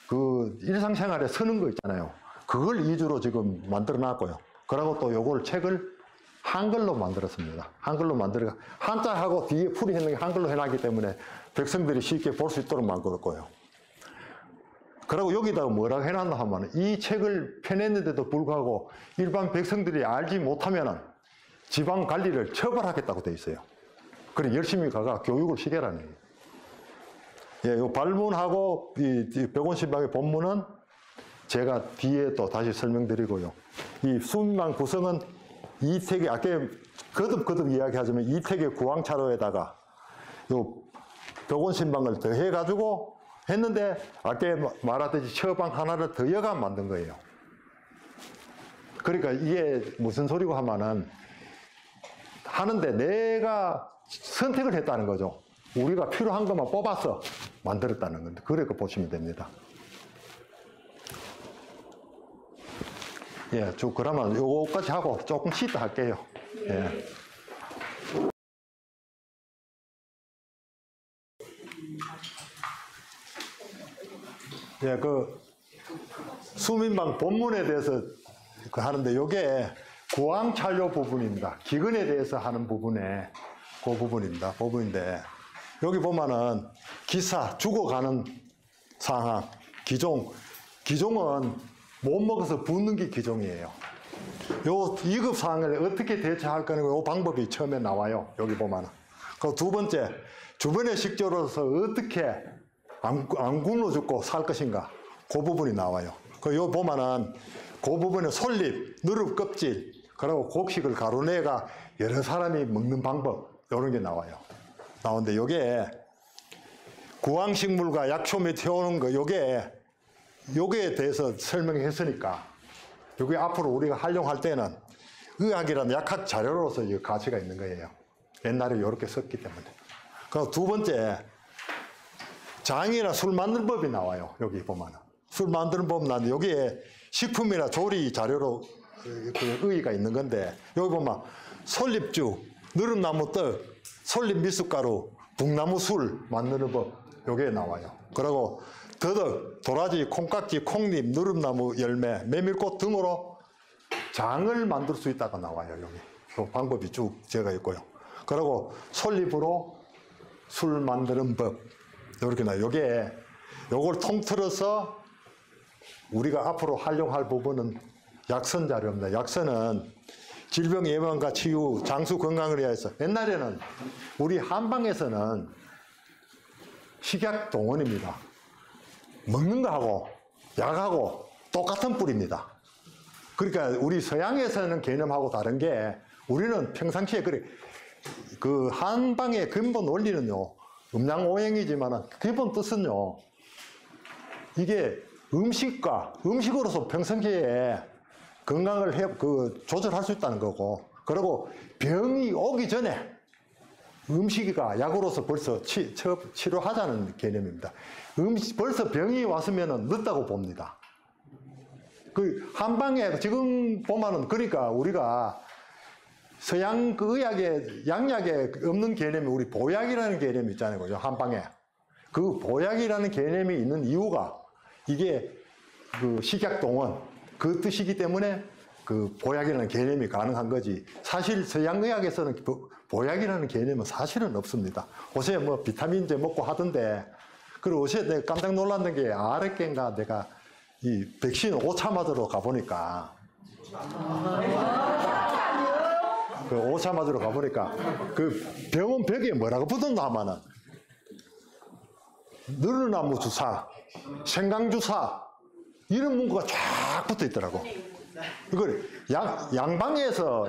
그 일상생활에 쓰는 거 있잖아요. 그걸 위주로 지금 만들어 놨고요. 그리고 또 요걸 책을 한글로 만들었습니다. 한글로 만들어 한자하고 뒤에 풀이 했는 게 한글로 해놨기 때문에 백성들이 쉽게 볼 수 있도록 만들었고요. 그리고 여기다가 뭐라고 해놨나 하면 이 책을 펴냈는데도 불구하고 일반 백성들이 알지 못하면은 지방 관리를 처벌하겠다고 돼 있어요. 그래 열심히 가가 교육을 시켜라는 얘기예요. 예, 요 발문하고 이 백원신방의 본문은 제가 뒤에 또 다시 설명드리고요. 이 수민방 구성은 이택의 아까 거듭 이야기하자면 이택의 구황차로에다가 요 백원신방을 더해가지고 했는데 아까 말하듯이 처방 하나를 더 여가 만든 거예요. 그러니까 이게 무슨 소리고 하면은 하는데 내가 선택을 했다는 거죠. 우리가 필요한 것만 뽑아서 만들었다는 건데 그렇게 보시면 됩니다. 예, 그러면 요거까지 하고 조금 쉬다 할게요. 예. 예, 그 수민방 본문에 대해서 하는데 요게 구황찰료 부분입니다. 기근에 대해서 하는 부분에 그 부분입니다. 부분인데 여기 보면은 기사 죽어가는 상황, 기종은 못 먹어서 붓는 게 기종이에요. 요 2급 상황을 어떻게 대처할 거는 요 방법이 처음에 나와요. 여기 보면은. 그 두 번째, 주변의 식재로서 어떻게 안 굶어 죽고 살 것인가. 그 부분이 나와요. 요 보면은 그 부분에 솔잎, 누릅 껍질, 그리고 곡식을 가루내가 여러 사람이 먹는 방법, 이런 게 나와요. 나오는데 요게 구황식물과 약초 및 해오는 거, 요게에 대해서 설명했으니까 요게 앞으로 우리가 활용할 때는 의학이라는 약학 자료로서 가치가 있는 거예요. 옛날에 이렇게 썼기 때문에. 그리고 두 번째, 장이나 술 만드는 법이 나와요. 여기 보면은. 술 만드는 법 나는데 여기에 식품이나 조리 자료로 의의가 있는 건데 여기 보면 솔잎죽, 누름나무 떡, 솔잎 미숫가루, 북나무 술 만드는 법 요게 나와요. 그리고 더덕, 도라지, 콩깍지, 콩잎, 누름나무 열매, 메밀꽃 등으로 장을 만들 수 있다가 나와요. 여기 그 방법이 쭉 제가 있고요. 그리고 솔잎으로 술 만드는 법 이렇게 나와요. 요걸 통틀어서 우리가 앞으로 활용할 부분은 약선 자료입니다. 약선은 질병 예방과 치유, 장수 건강을 위해서. 옛날에는 우리 한방에서는 식약 동원입니다. 먹는 거하고 약하고 똑같은 뿌리입니다. 그러니까 우리 서양에서는 개념하고 다른 게 우리는 평상시에 그래 그 한방의 근본 원리는요. 음양오행이지만 기본 뜻은요. 이게 음식으로서 평상시에 건강을 조절할 수 있다는 거고, 그리고 병이 오기 전에 음식이가 약으로서 벌써 치료하자는 개념입니다. 벌써 병이 왔으면 늦다고 봅니다. 그 한방에 지금 보면은 그러니까 우리가 서양 그 의학에 양약에 없는 개념이 우리 보약이라는 개념이 있잖아요. 그죠? 한방에. 그 보약이라는 개념이 있는 이유가 이게 그 식약동원 그 뜻이기 때문에 그 보약이라는 개념이 가능한 거지. 사실 서양 의학에서는 보약이라는 개념은 사실은 없습니다. 요새 뭐 비타민제 먹고 하던데, 그리고 요새 내가 깜짝 놀랐는 게 아랫개인가 내가 이 백신 5차 맞으러 가보니까 그 5차 맞으러 가보니까 그 병원 벽에 뭐라고 붙었나 하면은 느르나무 주사, 생강주사 이런 문구가 쫙 붙어 있더라고. 이걸 양방에서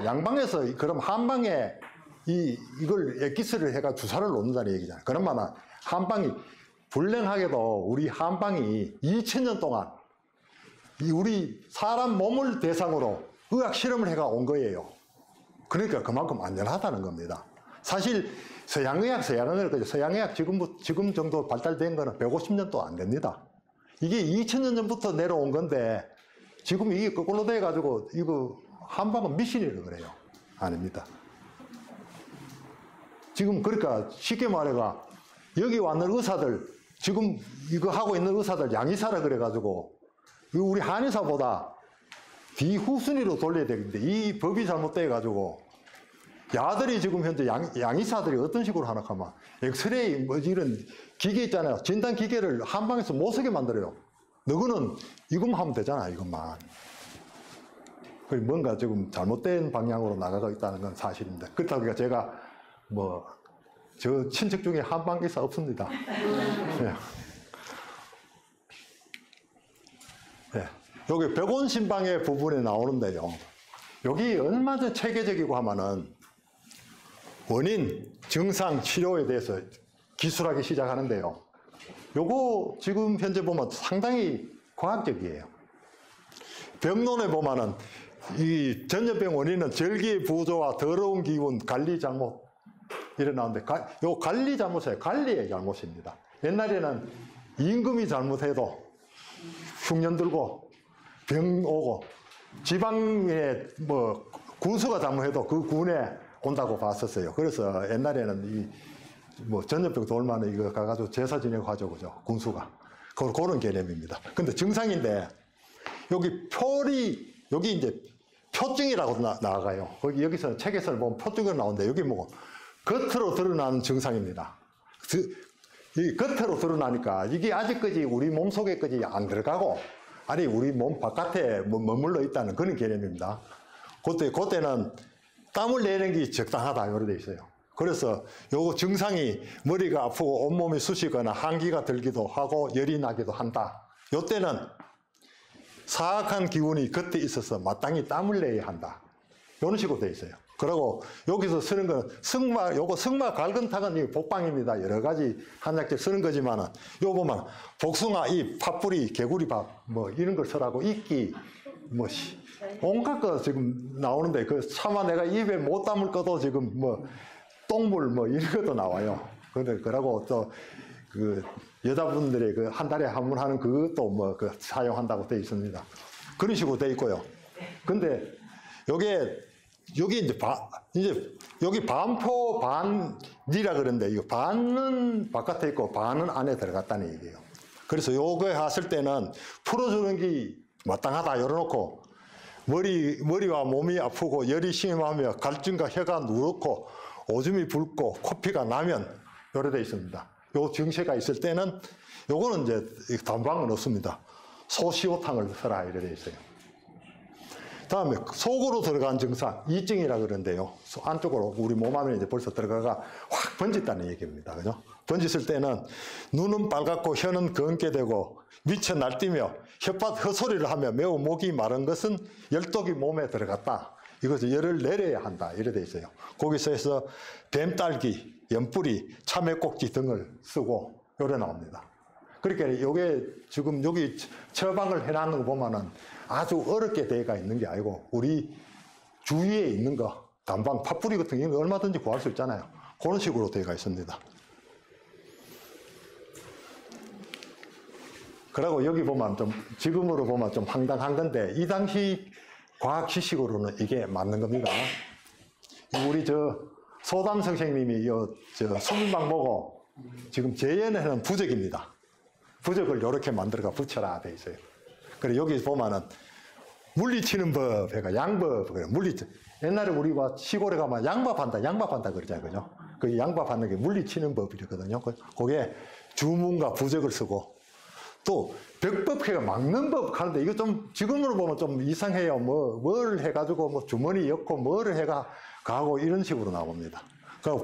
그럼 한방에 이걸 엑기스를 해가 주사를 놓는다는 얘기잖아요. 그러면 한방이 불행하게도 우리 한방이 2000년 동안 우리 사람 몸을 대상으로 의학 실험을 해가 온 거예요. 그러니까 그만큼 안전하다는 겁니다. 사실 서양의학 지금 정도 발달된 거는 150년도 안 됩니다. 이게 2000년 전부터 내려온 건데 지금 이게 거꾸로 돼가지고 이거 한방은 미신이라고 그래요. 아닙니다. 지금 그러니까 쉽게 말해가 여기 왔는 의사들 지금 이거 하고 있는 의사들 양의사라 그래가지고 우리 한의사보다 뒤후순위로 돌려야 되는데 이 법이 잘못돼가지고 야들이 지금 현재 양의사들이 어떤 식으로 하나 하면 엑스레이 뭐 이런 기계 있잖아요. 진단 기계를 한방에서 못 쓰게 만들어요. 너거는 이것만 하면 되잖아. 이것만. 뭔가 지금 잘못된 방향으로 나가고 있다는 건 사실입니다. 그렇다고 제가 뭐 저 친척 중에 한방의사 없습니다. 네. 네. 여기 백원신방의 부분에 나오는데요. 여기 얼마나 체계적이고 하면은 원인, 증상, 치료에 대해서 기술하기 시작하는데요. 요거 지금 현재 보면 상당히 과학적이에요. 병론에 보면은 이 전염병 원인은 절기의 부조와 더러운 기운, 관리 잘못 일어나는데 요 관리 잘못이에요. 관리의 잘못입니다. 옛날에는 임금이 잘못해도 흉년 들고 병 오고 지방에 뭐 군수가 잘못해도 그 군에 온다고 봤었어요. 그래서 옛날에는 뭐 전염병 돌면은 이거 가가지고 제사 지내고 하죠, 그죠? 군수가. 그런 개념입니다. 근데 증상인데 여기 여기 이제 표증이라고 나가요. 여기서 책에서 보면 표증이 나오는데 여기 뭐 겉으로 드러나는 증상입니다. 이 겉으로 드러나니까 이게 아직까지 우리 몸 속에까지 안 들어가고 아니 우리 몸 바깥에 머물러 있다는 그런 개념입니다. 그때는 땀을 내는 게 적당하다 이렇게 돼 있어요. 그래서 요거 증상이 머리가 아프고 온몸이 쑤시거나 한기가 들기도 하고 열이 나기도 한다. 요때는 사악한 기운이 겉에 있어서 마땅히 땀을 내야 한다. 이런 식으로 돼 있어요. 그리고 여기서 쓰는 건 요거 승마 갈근탁은 이 복방입니다. 여러 가지 한약재 쓰는 거지만은 요 보면 복숭아 잎, 팥뿌리, 개구리밥 뭐 이런 걸 쓰라고 이끼 뭐 온갖 거 지금 나오는데 그 차마 내가 입에 못 담을 것도 지금 뭐 똥물 뭐 이런 것도 나와요. 그러고 또 그 여자분들의 그 한 달에 한 번 하는 그것도 뭐 그 사용한다고 돼 있습니다. 그런 식으로 돼 있고요. 근데 여기 이제 여기 반포 반이라 그러는데 이거 반은 바깥에 있고 반은 안에 들어갔다는 얘기예요. 그래서 요거 했을 때는 풀어주는 게 마땅하다 열어놓고 머리와 몸이 아프고 열이 심하며 갈증과 혀가 누렇고 오줌이 붉고 코피가 나면 요래 돼 있습니다. 요 증세가 있을 때는 요거는 이제 단방은 없습니다. 소시오탕을 써라 이래 돼 있어요. 다음에 속으로 들어간 증상, 이증이라 그러는데요. 안쪽으로 우리 몸 안에 이제 벌써 들어가가 확 번졌다는 얘기입니다. 그죠? 번졌을 때는 눈은 빨갛고 혀는 검게 되고 미쳐 날뛰며 혓밭 헛소리를 하며 매우 목이 마른 것은 열독이 몸에 들어갔다. 이것을 열을 내려야 한다. 이래 돼 있어요. 거기서 해서 뱀딸기, 연뿌리, 참외꼭지 등을 쓰고 요래 나옵니다. 그러니까 요게 지금 여기 처방을 해놨는 거 보면은 아주 어렵게 되어가 있는 게 아니고 우리 주위에 있는 거, 단방, 팥뿌리 같은 경우는 얼마든지 구할 수 있잖아요. 그런 식으로 되어가 있습니다. 그리고 여기 보면 좀, 지금으로 보면 좀 황당한 건데, 이 당시 과학 지식으로는 이게 맞는 겁니다. 우리 소담 선생님이 수민방 보고 지금 재현하는 부적입니다. 부적을 이렇게 만들어가 붙여라 돼 있어요. 그래 여기 보면은 물리치는 법, 그러니까 양법, 옛날에 우리가 시골에 가면 양밥한다 그러잖아요, 그죠? 그 양밥하는 게 물리치는 법이거든요. 그게 주문과 부적을 쓰고 또 벽법회가 막는 법 하는데 이거 좀 지금으로 보면 좀 이상해요. 뭘 해가지고 뭐 주머니 엮고 뭐를 해가 가고 이런 식으로 나옵니다. 그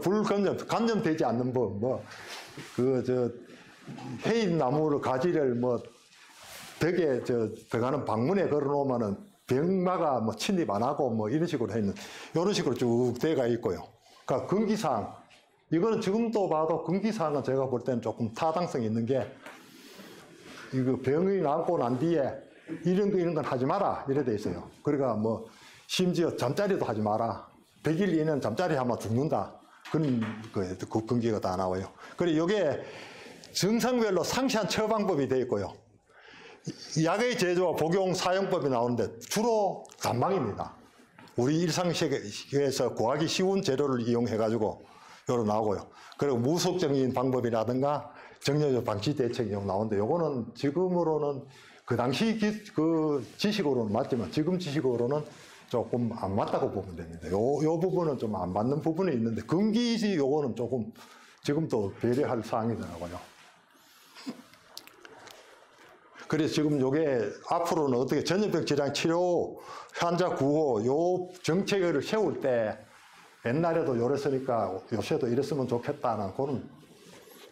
감염되지 않는 법, 회인나무를 가지를 벽에 들어가는 방문에 걸어놓으면은 병마가 침입 안 하고 이런 식으로 있는 이런 식으로 쭉 돼가 있고요. 그러니까 금기사항 이거는 지금도 봐도 금기사항은 제가 볼 때는 조금 타당성이 있는 게 이거 병이 나고 난 뒤에 이런 건 하지 마라 이래 돼 있어요. 그러니까 심지어 잠자리도 하지 마라. 100일 이내는 잠자리 하면 죽는다. 그런 그 금기가 다 나와요. 그리고 이게 증상별로 상세한 처방법이 되어 있고요. 약의 제조와 복용 사용법이 나오는데 주로 단방입니다. 우리 일상생활에서 구하기 쉬운 재료를 이용해가지고 요로 나오고요. 그리고 무속적인 방법이라든가 정려적 방치 대책이 나오는데 요거는 지금으로는 그 당시 그 지식으로는 맞지만 지금 지식으로는 조금 안 맞다고 보면 됩니다. 요 부분은 좀 안 맞는 부분이 있는데 금기시 요거는 조금 지금도 배려할 사항이더라고요. 그래서 지금 요게 앞으로는 어떻게 전염병 질환 치료, 환자 구호 요 정책을 세울 때 옛날에도 요랬으니까 요새도 이랬으면 좋겠다는 그런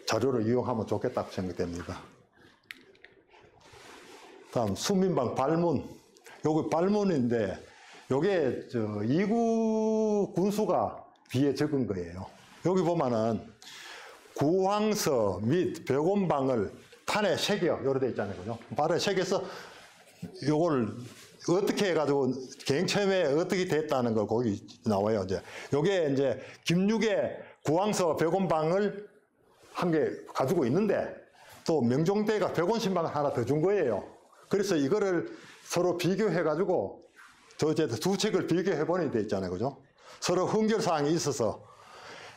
자료를 이용하면 좋겠다고 생각됩니다. 다음 수민방 발문. 요게 발문인데 요게 이구 군수가 뒤에 적은 거예요. 여기 보면은 구황서 및 벽원방을 판에 새겨 요래 돼 있잖아요, 그죠? 판에 새겨서 요걸 어떻게 해가지고 갱첨에 어떻게 됐다는 걸 거기 나와요. 이제 요게 이제 김육의 구황서 벽원방을 한 개 가지고 있는데 또 명종대가 벽원신방을 하나 더 준 거예요. 그래서 이거를 서로 비교해가지고 이제 두 책을 비교해보니 돼 있잖아요, 그죠? 서로 흥결사항이 있어서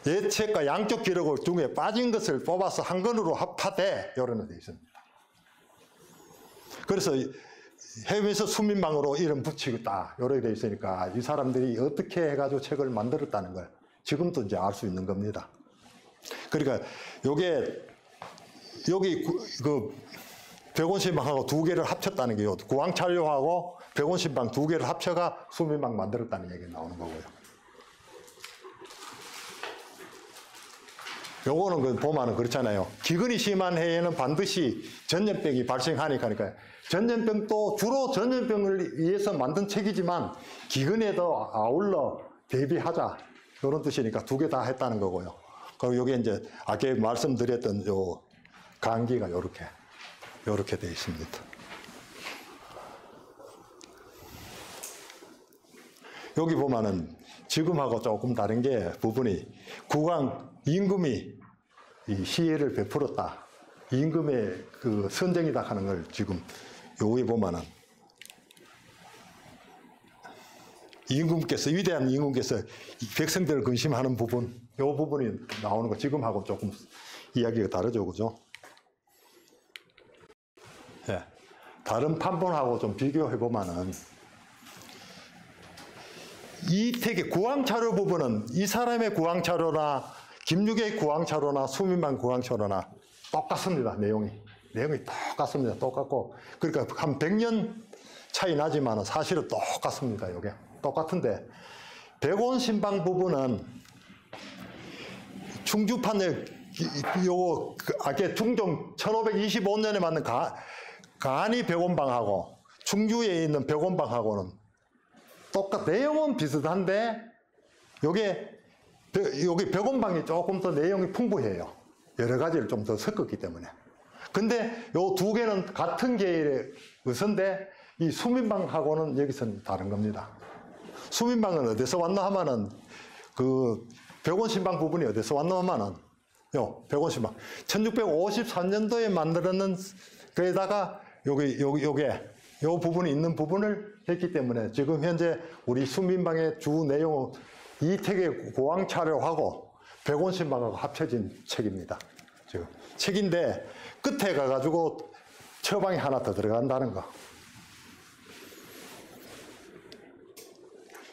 예책과 양쪽 기록 중에 빠진 것을 뽑아서 한 권으로 합하되 이런 데 있습니다. 그래서 해외에서 수민방으로 이름 붙이겠다 이렇게 돼 있으니까 이 사람들이 어떻게 해가지고 책을 만들었다는 걸 지금도 이제 알 수 있는 겁니다. 그러니까 요게 여기 그 백원신방하고 두 개를 합쳤다는 게요. 구황찰료하고 백원신방 두 개를 합쳐가 수민방 만들었다는 얘기가 나오는 거고요. 요거는 보면은 그렇잖아요. 기근이 심한 해에는 반드시 전염병이 발생하니까. 전염병도 주로 전염병을 위해서 만든 책이지만 기근에도 아울러 대비하자. 이런 뜻이니까 두 개 다 했다는 거고요. 그리고 요게 이제 아까 말씀드렸던 요 강기가 요렇게 되어 있습니다. 여기 보면은 지금하고 조금 다른 게 부분이 국왕 임금이 이 시혜를 베풀었다. 임금의 그 선정이다 하는 걸 지금 여기 보면은 임금께서 위대한 임금께서 백성들을 근심하는 부분, 요 부분이 나오는 거 지금하고 조금 이야기가 다르죠, 그죠? 예, 다른 판본하고 좀 비교해 보면은 이 책의 구황차로 부분은 이 사람의 구황차로나 김육의 구황차로나 수민방 구황차로나 똑같습니다. 내용이 똑같습니다. 똑같고 그러니까 한 100년 차이 나지만 사실은 똑같습니다. 이게 똑같은데 백원 신방 부분은 충주판에 요거 아까 중종 1525년에 만든 간이 백원방하고 충주에 있는 백원방하고는 내용은 비슷한데 여기 백원방이 조금 더 내용이 풍부해요. 여러 가지를 좀 더 섞었기 때문에. 근데 요 두 개는 같은 계열의 의서인데 이 수민방하고는 여기서는 다른 겁니다. 수민방은 어디서 왔나 하면은 그 백원신방 부분이 어디서 왔나 하면은 요 백원신방 1653년도에 만들었는 거에다가 요 부분이 있는 부분을 했기 때문에 지금 현재 우리 수민방의 주 내용은 이 책의 고왕차려하고 백원신방하고 합쳐진 책입니다. 지금 책인데 끝에 가가지고 처방이 하나 더 들어간다는 거.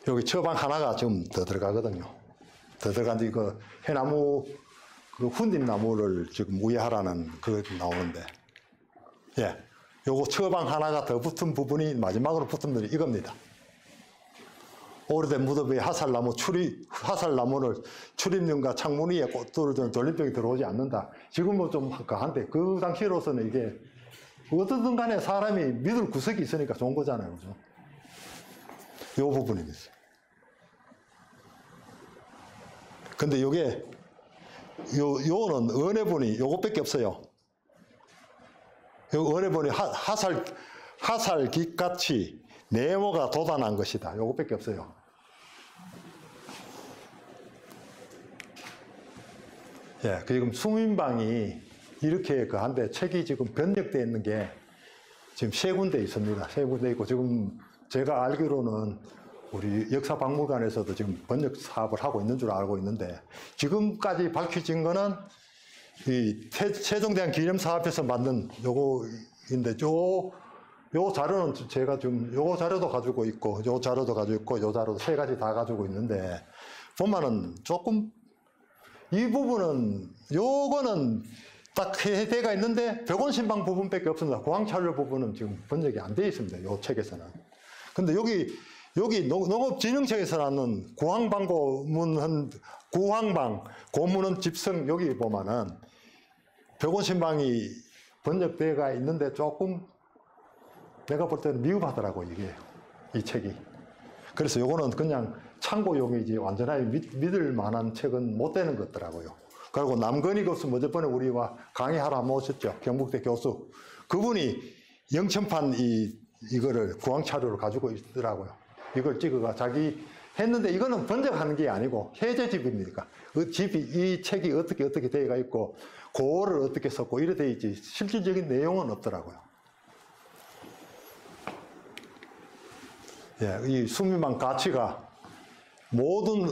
여기 처방 하나가 좀 더 들어가거든요. 더 들어간데 이거 해나무, 그 훈잎나무를 지금 우회하라는 그 나오는데, 예, 요거 처방 하나가 더 붙은 부분이 마지막으로 붙은 부분이 이겁니다. 오래된 무덤에 화살나무를 출입문과 창문 위에 꽃들을 돌림병이 들어오지 않는다. 지금은 좀 한데 그 당시로서는 이게 어떻든 간에 사람이 믿을 구석이 있으니까 좋은 거잖아요. 그죠? 요 부분입니다. 근데 요게 요는 은혜본이 요것밖에 없어요. 요 은혜본이 하살깃같이 네모가 돋아난 것이다. 요것밖에 없어요. 예, 지금 수민방이 이렇게 한데 책이 지금 번역되어 있는 게 지금 세 군데 있습니다. 세 군데 있고 지금 제가 알기로는 우리 역사박물관에서도 지금 번역 사업을 하고 있는 줄 알고 있는데 지금까지 밝혀진 거는 이 세종대왕 기념사업에서 만든 요거인데 요 자료는 제가 지금 요 자료도 가지고 있고 요 자료도 가지고 있고 요 자료도 세 가지 다 가지고 있는데 보면은 조금 이 부분은 요거는 딱 해대가 있는데 백원신방 부분밖에 없습니다. 고항차려 부분은 지금 번역이 안 돼 있습니다. 요 책에서는. 근데 여기 농업진흥청에서 나는 고항방 고문은 집성 여기 보면은 백원신방이 번역대가 있는데 조금 내가 볼 때는 미흡하더라고 이게 이 책이. 그래서 요거는 그냥 참고용이지 완전하게 믿을 만한 책은 못 되는 것 같더라고요. 그리고 남건희 교수 어저번에 우리와 강의하러 모셨죠. 경북대 교수. 그분이 영천판 이거를 구황차료를 가지고 있더라고요. 이걸 찍어가 자기 했는데 이거는 번역하는 게 아니고 해제집입니까? 이 책이 어떻게 되어가 있고 고어를 어떻게 썼고 이래 돼 있지 실질적인 내용은 없더라고요. 예, 이 수민방 가치가 모든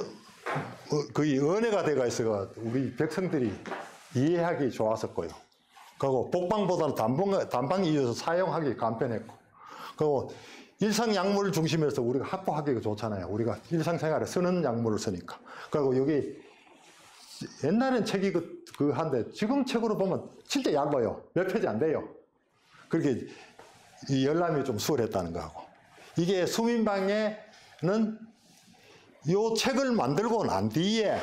거의 은혜가 돼가 있어가 우리 백성들이 이해하기 좋았었고요. 그리고 복방보다는 단방이 이어서 사용하기 간편했고, 그리고 일상 약물을 중심해서 우리가 확보하기가 좋잖아요. 우리가 일상생활에 쓰는 약물을 쓰니까. 그리고 여기 옛날엔 책이 한데 지금 책으로 보면 진짜 얇아요. 몇 페이지 안 돼요. 그렇게 이 열람이 좀 수월했다는 거하고. 이게 수민방에는 요 책을 만들고 난 뒤에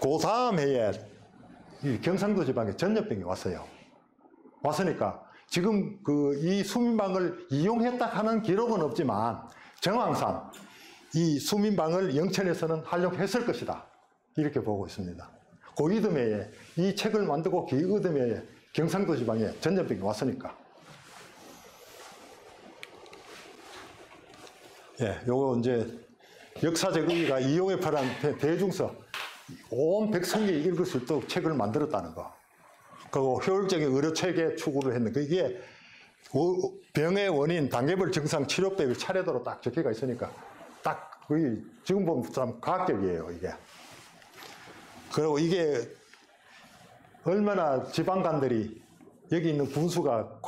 그 다음 해에 이 경상도 지방에 전염병이 왔어요. 왔으니까 지금 이 수민방을 이용했다 하는 기록은 없지만 정황상 이 수민방을 영천에서는 활용했을 것이다. 이렇게 보고 있습니다. 그 이듬해에 이 책을 만들고 그 이듬해에 경상도 지방에 전염병이 왔으니까. 예, 요거 이제 역사적 의의가 이용에 팔한 대중서 온 백성이 읽을 수 있도록 책을 만들었다는 거. 그리고 효율적인 의료체계 추구를 했는데 이게 병의 원인, 단계별 증상 치료법이 차례대로 딱 적혀가 있으니까 딱 거의 지금 보면 참 과학적이에요, 이게. 그리고 이게 얼마나 지방관들이 여기 있는 군수가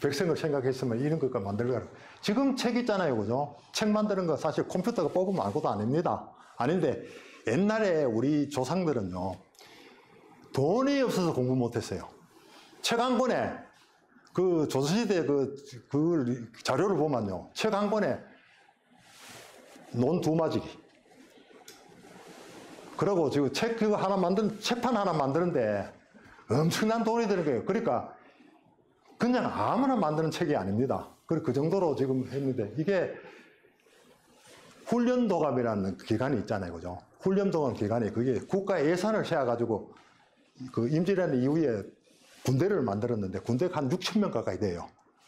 백성을 생각했으면 이런 것과 만들거나. 지금 책 있잖아요, 그죠? 책 만드는 거 사실 컴퓨터가 뽑으면 아무것도 아닙니다. 아닌데 옛날에 우리 조상들은요, 돈이 없어서 공부 못했어요. 책 한 권에 그 조선시대 그 자료를 보면요. 책 한 권에 논 2마지기. 그리고 지금 책 그거 하나 책판 하나 만드는데 엄청난 돈이 드는 거예요. 그러니까 그냥 아무나 만드는 책이 아닙니다. 그 정도로 지금 했는데 이게 훈련도감이라는 기관이 있잖아요. 그죠? 훈련도감 기관이 그게 국가 예산을 세워가지고 그 임진왜란 이후에 군대를 만들었는데 군대가 한 6천 명 가까이 돼요.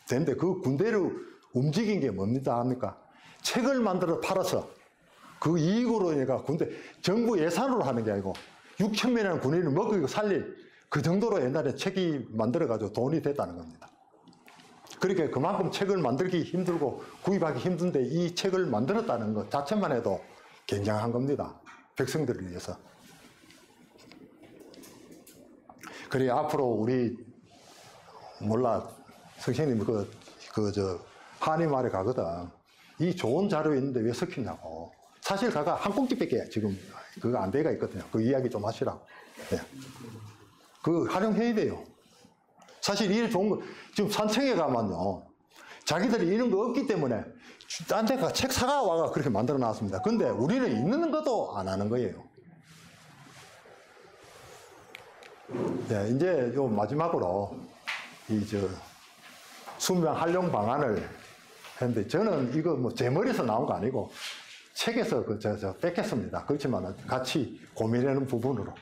근데 그 군대를 움직인 게 뭡니까? 합니까? 책을 만들어 팔아서 그 이익으로 얘가 군대 정부 예산으로 하는 게 아니고 6천 명이라는 군인을 먹이고 살릴 그 정도로 옛날에 책이 만들어가지고 돈이 됐다는 겁니다. 그러니까 그만큼 책을 만들기 힘들고 구입하기 힘든데 이 책을 만들었다는 것 자체만 해도 굉장한 겁니다. 백성들을 위해서. 그래 앞으로 우리 몰라 선생님이 한의마을에 가거든. 이 좋은 자료 있는데 왜 섞이냐고. 사실 가가 한 꼭지밖에 지금 그거 안 돼가 있거든요. 그 이야기 좀 하시라고. 네. 그 활용해야 돼요. 사실 이 좋은 거 지금 산청에 가면요. 자기들이 이런 거 없기 때문에 딴 데가 책 사가 와가 그렇게 만들어 놨습니다. 근데 우리는 있는 것도 안 하는 거예요. 네, 이제 요 마지막으로 수명 활용 방안을 했는데 저는 이거 뭐 제 머리에서 나온 거 아니고 책에서 뺏겼습니다. 그렇지만 같이 고민하는 부분으로.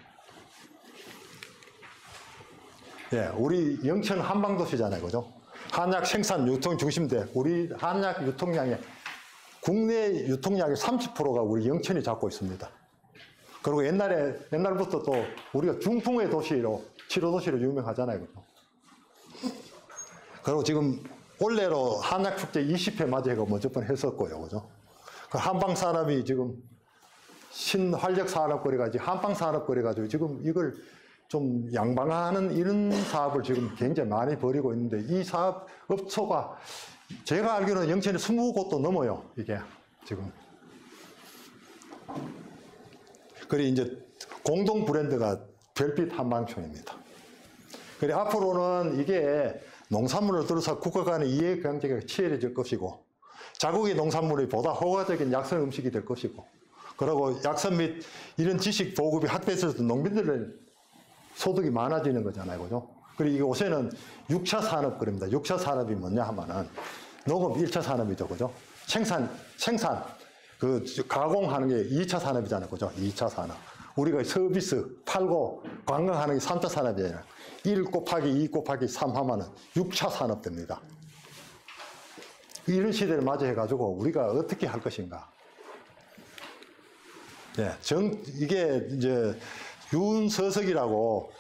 예, 우리 영천 한방도시잖아요. 그죠? 한약 생산 유통 중심대. 우리 한약 유통량의 국내 유통량의 30%가 우리 영천이 잡고 있습니다. 그리고 옛날부터 또 우리가 중풍의 도시로, 치료도시로 유명하잖아요. 그죠? 그리고 지금 올해로 한약축제 20회 맞이해가 먼저 번 했었고요. 그죠? 그 한방산업이 지금 신활력산업 거래가지고 한방산업 거래가지고 지금 이걸 좀 양방하는 이런 사업을 지금 굉장히 많이 벌이고 있는데 이 사업 업소가 제가 알기로는 영천에 20곳도 넘어요. 이게 지금. 그리고 이제 공동 브랜드가 별빛 한방촌입니다. 그리고 앞으로는 이게 농산물을 들어서 국가 간의 이해 경쟁이 치열해질 것이고 자국의 농산물이 보다 호가적인 약선 음식이 될 것이고 그리고 약선 및 이런 지식 보급이 확대해서 농민들의 소득이 많아지는 거잖아요. 그죠? 그리고 이게 요새는 6차 산업 그럽니다. 6차 산업이 뭐냐 하면은 농업 1차 산업이죠. 그죠? 생산, 가공하는 게 2차 산업이잖아요. 그죠? 2차 산업. 우리가 서비스, 팔고, 관광하는 게 3차 산업이에요. 1 곱하기 2 곱하기 3 하면은 6차 산업 됩니다. 이런 시대를 맞이해가지고 우리가 어떻게 할 것인가. 예, 이게 이제 윤서석이라고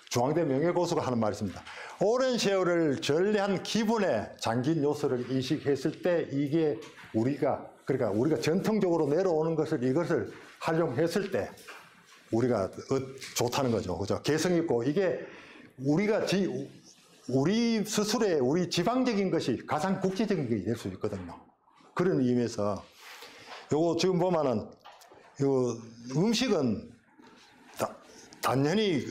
중앙대 명예고수가 하는 말이 있습니다. 오랜 세월을 전례한 기본의 장긴 요소를 인식했을 때 이게 그러니까 우리가 전통적으로 내려오는 이것을 활용했을 때 우리가 좋다는 거죠. 그죠? 개성 있고 이게 우리 스스로의 우리 지방적인 것이 가장 국제적인 게 될 수 있거든요. 그런 의미에서 요거 지금 보면은 요 음식은 단연히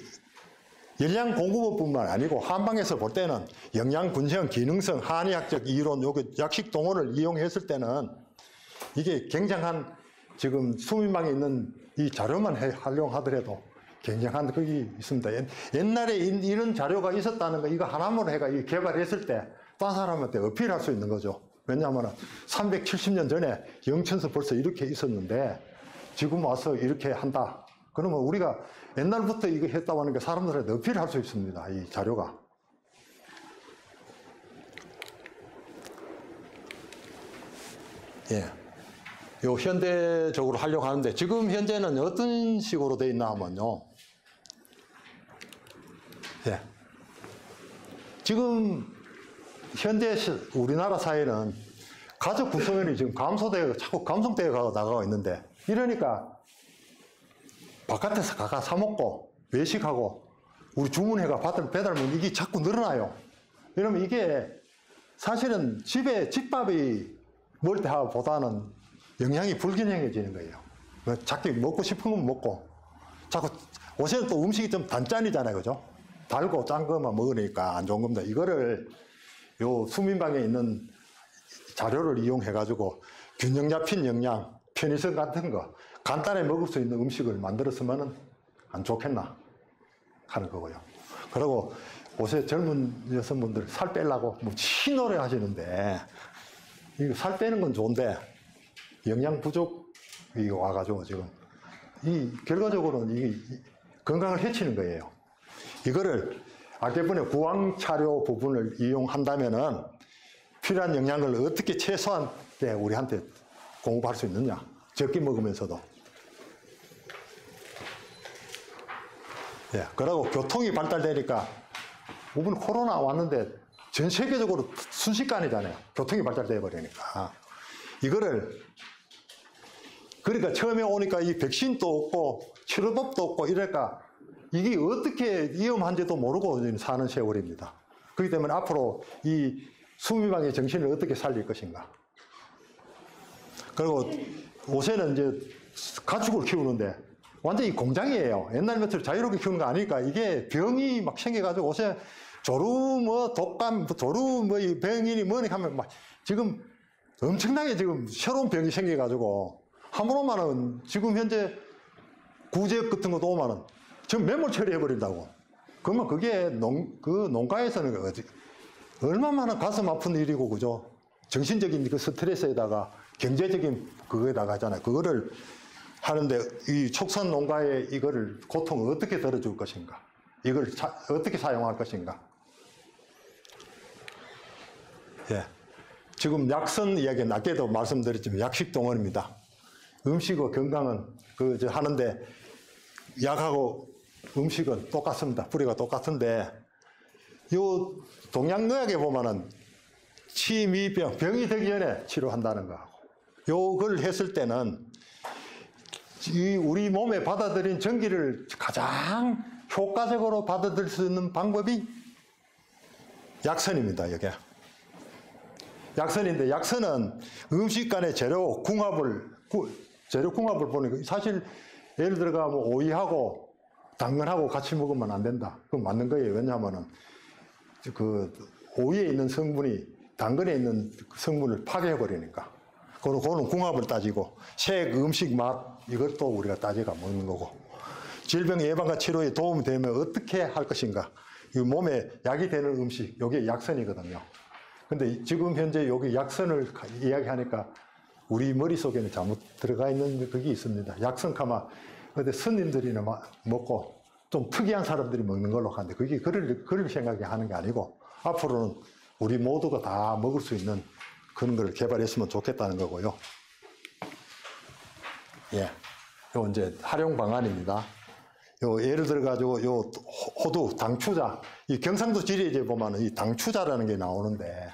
열량 공급업뿐만 아니고 한방에서 볼 때는 영양 분석, 기능성, 한의학적 이론, 요게 약식 동원을 이용했을 때는 이게 굉장한 지금 수민방에 있는 이 자료만 활용하더라도 굉장한 그게 있습니다. 옛날에 이런 자료가 있었다는 거 이거 하나만 해가 개발했을 때 딴 사람한테 어필할 수 있는 거죠. 왜냐하면 370년 전에 영천서 벌써 이렇게 있었는데 지금 와서 이렇게 한다. 그러면 우리가 옛날부터 이거 했다고 하는 게 사람들한테 어필할 수 있습니다. 이 자료가. 예. 요 현대적으로 하려고 하는데 지금 현재는 어떤 식으로 돼 있나 하면요. 예. 지금 현대 우리나라 사회는 가족 구성원이 지금 자꾸 감성대가 나가고 있는데 이러니까 바깥에서 가가 사먹고 외식하고 우리 주문해가 배달면 이게 자꾸 늘어나요. 이러면 이게 사실은 집밥이 먹을 때보다는 영양이 불균형해지는 거예요. 자꾸 먹고 싶은 건 먹고 자꾸 요새는 또 음식이 좀 단짠이잖아요. 그죠? 달고 짠 것만 먹으니까 안 좋은 겁니다. 이거를 요 수민방에 있는 자료를 이용해가지고 균형 잡힌 영양, 편의성 같은 거 간단히 먹을 수 있는 음식을 만들었으면 안 좋겠나 하는 거고요. 그리고 요새 젊은 여성분들 살 빼려고 뭐 치노래 하시는데 이거 살 빼는 건 좋은데 영양 부족이 와가지고 지금 이 결과적으로는 이 건강을 해치는 거예요. 이거를 아까 전에 구황차료 부분을 이용한다면은 필요한 영양을 어떻게 최소한 때 우리한테 공급할 수 있느냐. 적게 먹으면서도. 예, 그리고 교통이 발달되니까 이번 코로나 왔는데 전 세계적으로 순식간이잖아요. 교통이 발달돼 버리니까. 이거를 그러니까 처음에 오니까 이 백신도 없고 치료법도 없고 이러니까 이게 어떻게 위험한지도 모르고 사는 세월입니다. 그렇기 때문에 앞으로 이 수미방의 정신을 어떻게 살릴 것인가. 그리고 요새는 이제 가축을 키우는데 완전히 공장이에요. 옛날 것처럼 자유롭게 키우는 거 아니니까 이게 병이 막 생겨가지고 요새 조루 뭐 독감, 조루 뭐 병이니 뭐니 하면 막 지금 엄청나게 지금 새로운 병이 생겨가지고 한 번 오면은 지금 현재 구제역 같은 것도 오면은 지금 매몰 처리해버린다고. 그러면 그게 농가에서는 얼마나 가슴 아픈 일이고, 그죠? 정신적인 그 스트레스에다가 경제적인 그거에다가 하잖아요. 그거를 하는데 이 축산 농가에 이거를 고통을 어떻게 덜어줄 것인가? 이걸 어떻게 사용할 것인가? 예. 지금 약선 이야기는 아까도 말씀드렸지만 약식 동원입니다. 음식과 건강은 하는데 약하고 음식은 똑같습니다. 뿌리가 똑같은데 요 동양의학에 보면은 치미병, 병이 되기 전에 치료한다는 거하고 요걸 했을 때는 이 우리 몸에 받아들인 전기를 가장 효과적으로 받아들일 수 있는 방법이 약선입니다. 이게 약선인데 약선은 음식 간의 재료 궁합을 보니까 사실 예를 들어가 뭐 오이하고 당근하고 같이 먹으면 안 된다. 그건 맞는 거예요. 왜냐하면은 그 오이에 있는 성분이 당근에 있는 성분을 파괴해 버리니까. 그거는 궁합을 따지고 색, 음식, 맛 이것도 우리가 따져가 먹는 거고 질병 예방과 치료에 도움이 되면 어떻게 할 것인가. 이 몸에 약이 되는 음식, 이게 약선이거든요. 근데 지금 현재 여기 약선을 이야기하니까 우리 머릿속에는 잘못 들어가 있는 그게 있습니다. 약선 가마 근데 스님들이나 먹고 좀 특이한 사람들이 먹는 걸로 하는데 그게 그럴 생각이 하는 게 아니고 앞으로는 우리 모두가 다 먹을 수 있는 그런 걸 개발했으면 좋겠다는 거고요. 예. 요 이제 활용 방안입니다. 요 예를 들어 가지고 요 호두 당추자 이 경상도 지리에 보면은 이 당추자라는 게 나오는데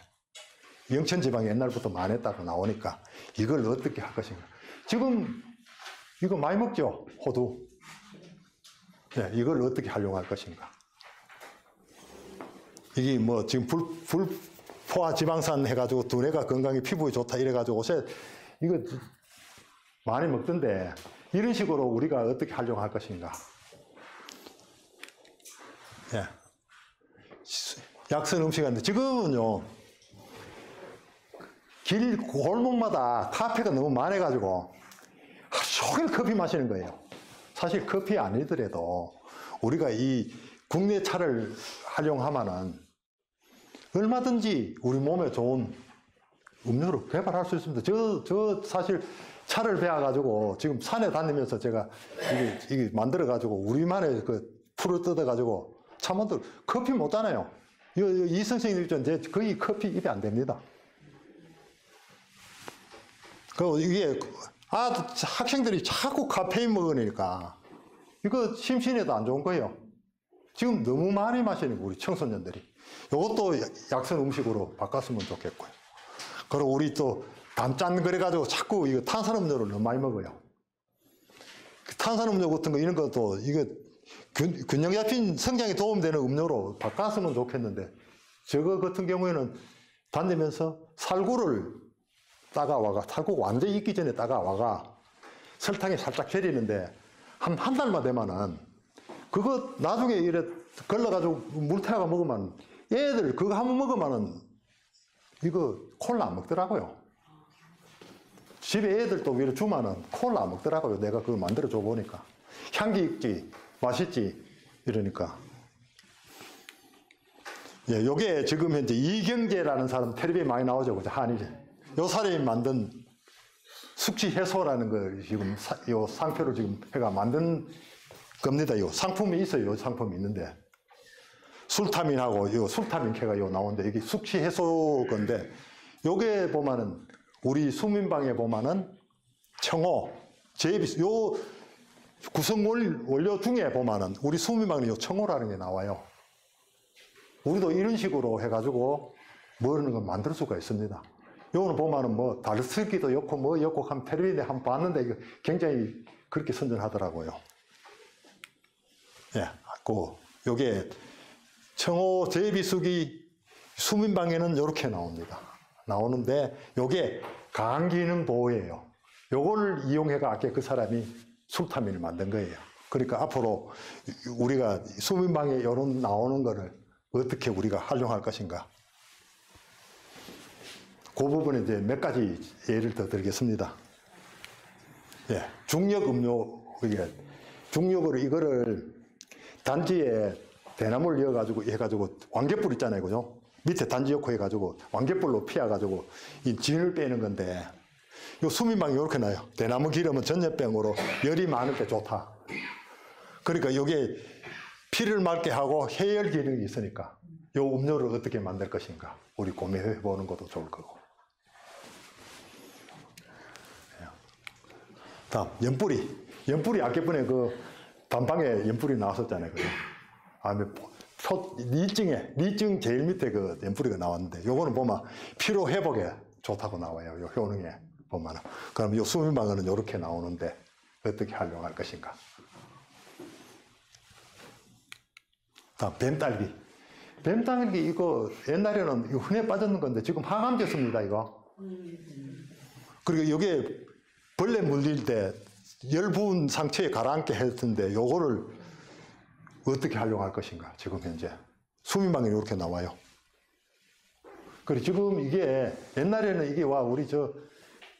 영천 지방에 옛날부터 많았다고 나오니까 이걸 어떻게 할 것인가. 지금 이거 많이 먹죠, 호두. 네, 이걸 어떻게 활용할 것인가. 이게 뭐 지금 불포화 지방산 해가지고 두뇌가 건강에 피부에 좋다 이래가지고 요새 이거 많이 먹던데 이런 식으로 우리가 어떻게 활용할 것인가. 예. 약선 음식인데 지금은요 길 골목마다 카페가 너무 많아가지고 하루 종일 커피 마시는 거예요. 사실 커피 아니더라도 우리가 이 국내 차를 활용하면은 얼마든지 우리 몸에 좋은 음료를 개발할 수 있습니다. 저 사실 차를 배워가지고 지금 산에 다니면서 제가 이게 만들어가지고 우리만의 그 풀을 뜯어가지고 차 만들 커피 못 따나요. 이성생님 있잖아요. 거의 커피 입에 안 됩니다. 그 이게 학생들이 자꾸 카페인 먹으니까 이거 심신에도 안 좋은 거예요. 지금 너무 많이 마시는 우리 청소년들이. 이것도 약선 음식으로 바꿨으면 좋겠고요. 그리고 우리 또 단짠 그래가지고 자꾸 이거 탄산음료를 너무 많이 먹어요. 탄산음료 같은 거 이런 것도 이거 균형 잡힌 성장에 도움되는 음료로 바꿨으면 좋겠는데 저거 같은 경우에는 다니면서 살구를 따가와가 살구가 완전히 익기 전에 따가와가 설탕에 살짝 절이는데 한 달만 되면은 그거 나중에 이래 걸러가지고 물 태워가 먹으면 애들 그거 한번 먹으면은 이거 콜라 안 먹더라고요. 집에 애들도 위로 주면은 콜라 안 먹더라고요. 내가 그거 만들어 줘 보니까. 향기 있지, 맛있지, 이러니까. 예, 요게 지금 현재 이경재라는 사람 텔레비에 많이 나오죠. 그죠? 한일에. 요 사람이 만든 숙취 해소라는 거 지금 요 상표를 지금 해가 만든 겁니다. 요 상품이 있어요. 요 상품이 있는데. 술타민하고 요 술타민캐가 요 나오는데 이게 숙취 해소 건데 요게 보면은 우리 수민방에 보면은 청호, 제비스 요 구성 원료 중에 보면은 우리 수민방에 요 청호라는 게 나와요. 우리도 이런 식으로 해가지고 뭐라는 걸 만들 수가 있습니다. 요거는 보면은 뭐 다르스기도 였고 뭐 였고 한 텔레비전에 한번 봤는데 이거 굉장히 그렇게 선전하더라고요. 예, 요게 청호 제비숙이 수민방에는 이렇게 나옵니다. 나오는데 요게 간기능 보호예요. 요걸 이용해가 아까 그 사람이 술타민을 만든 거예요. 그러니까 앞으로 우리가 수민방에 이런 나오는 거를 어떻게 우리가 활용할 것인가. 그 부분에 이제 몇 가지 예를 더 들겠습니다. 예, 중력 음료, 중력으로 이거를 단지에 대나무를 이어가지고 해가지고 왕갯불 있잖아요, 그죠? 밑에 단지 엮고 해가지고 왕갯불로 피워가지고 이 진을 빼는 건데, 요 수민방이 이렇게 나요. 대나무 기름은 전염병으로 열이 많을 때 좋다. 그러니까 이게 피를 맑게 하고 해열 기능이 있으니까 요 음료를 어떻게 만들 것인가 우리 고민해 보는 것도 좋을 거고. 다음 연뿌리. 연뿌리 아까번에 그 단방에 연뿌리 나왔었잖아요, 그죠? 리증 제일 밑에 그 연뿌리가 나왔는데 요거는 보면 피로 회복에 좋다고 나와요. 요 효능에 보면은. 그럼 요 수민방어는 이렇게 나오는데 어떻게 활용할 것인가. 다음 뱀딸기. 뱀딸기 이거 옛날에는 이거 흔해 빠졌는 건데 지금 항암제습니다, 이거. 그리고 요게 벌레 물릴 때 열 부은 상처에 가라앉게 했던데 요거를 어떻게 활용할 것인가, 지금 현재. 수민방에 이렇게 나와요. 그리고 지금 이게 옛날에는 이게 우리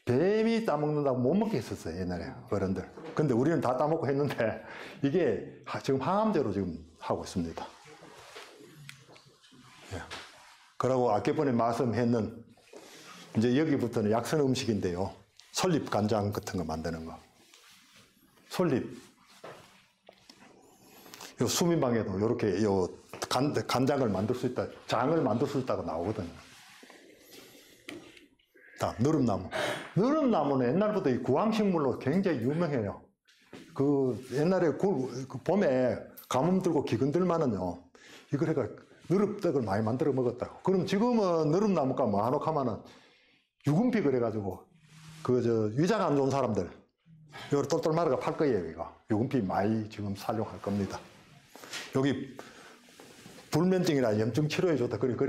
뱀이 따먹는다고 못 먹게 했었어요, 옛날에 어른들. 근데 우리는 다 따먹고 했는데 이게 지금 항암제로 지금 하고 있습니다. 예. 그러고 아까번에 말씀했는 이제 여기부터는 약선 음식인데요. 솔잎 간장 같은 거 만드는 거. 솔잎. 요 수민방에도 이렇게 요 간장을 만들 수 있다, 장을 만들 수 있다고 나오거든요. 다음, 느릅나무. 느릅나무는 옛날부터 이 구황식물로 굉장히 유명해요. 그 옛날에 그 봄에 가뭄 들고 기근 들만은요, 이걸 해가 느릅떡을 많이 만들어 먹었다고. 그럼 지금은 느릅나무가 뭐 한옥 하면은 유금피 그래가지고 위장 안 좋은 사람들 이걸 똘똘 말아가 팔 거예요. 이거 유금피 많이 지금 살용할 겁니다. 여기 불면증이나 염증 치료에 좋다. 그리고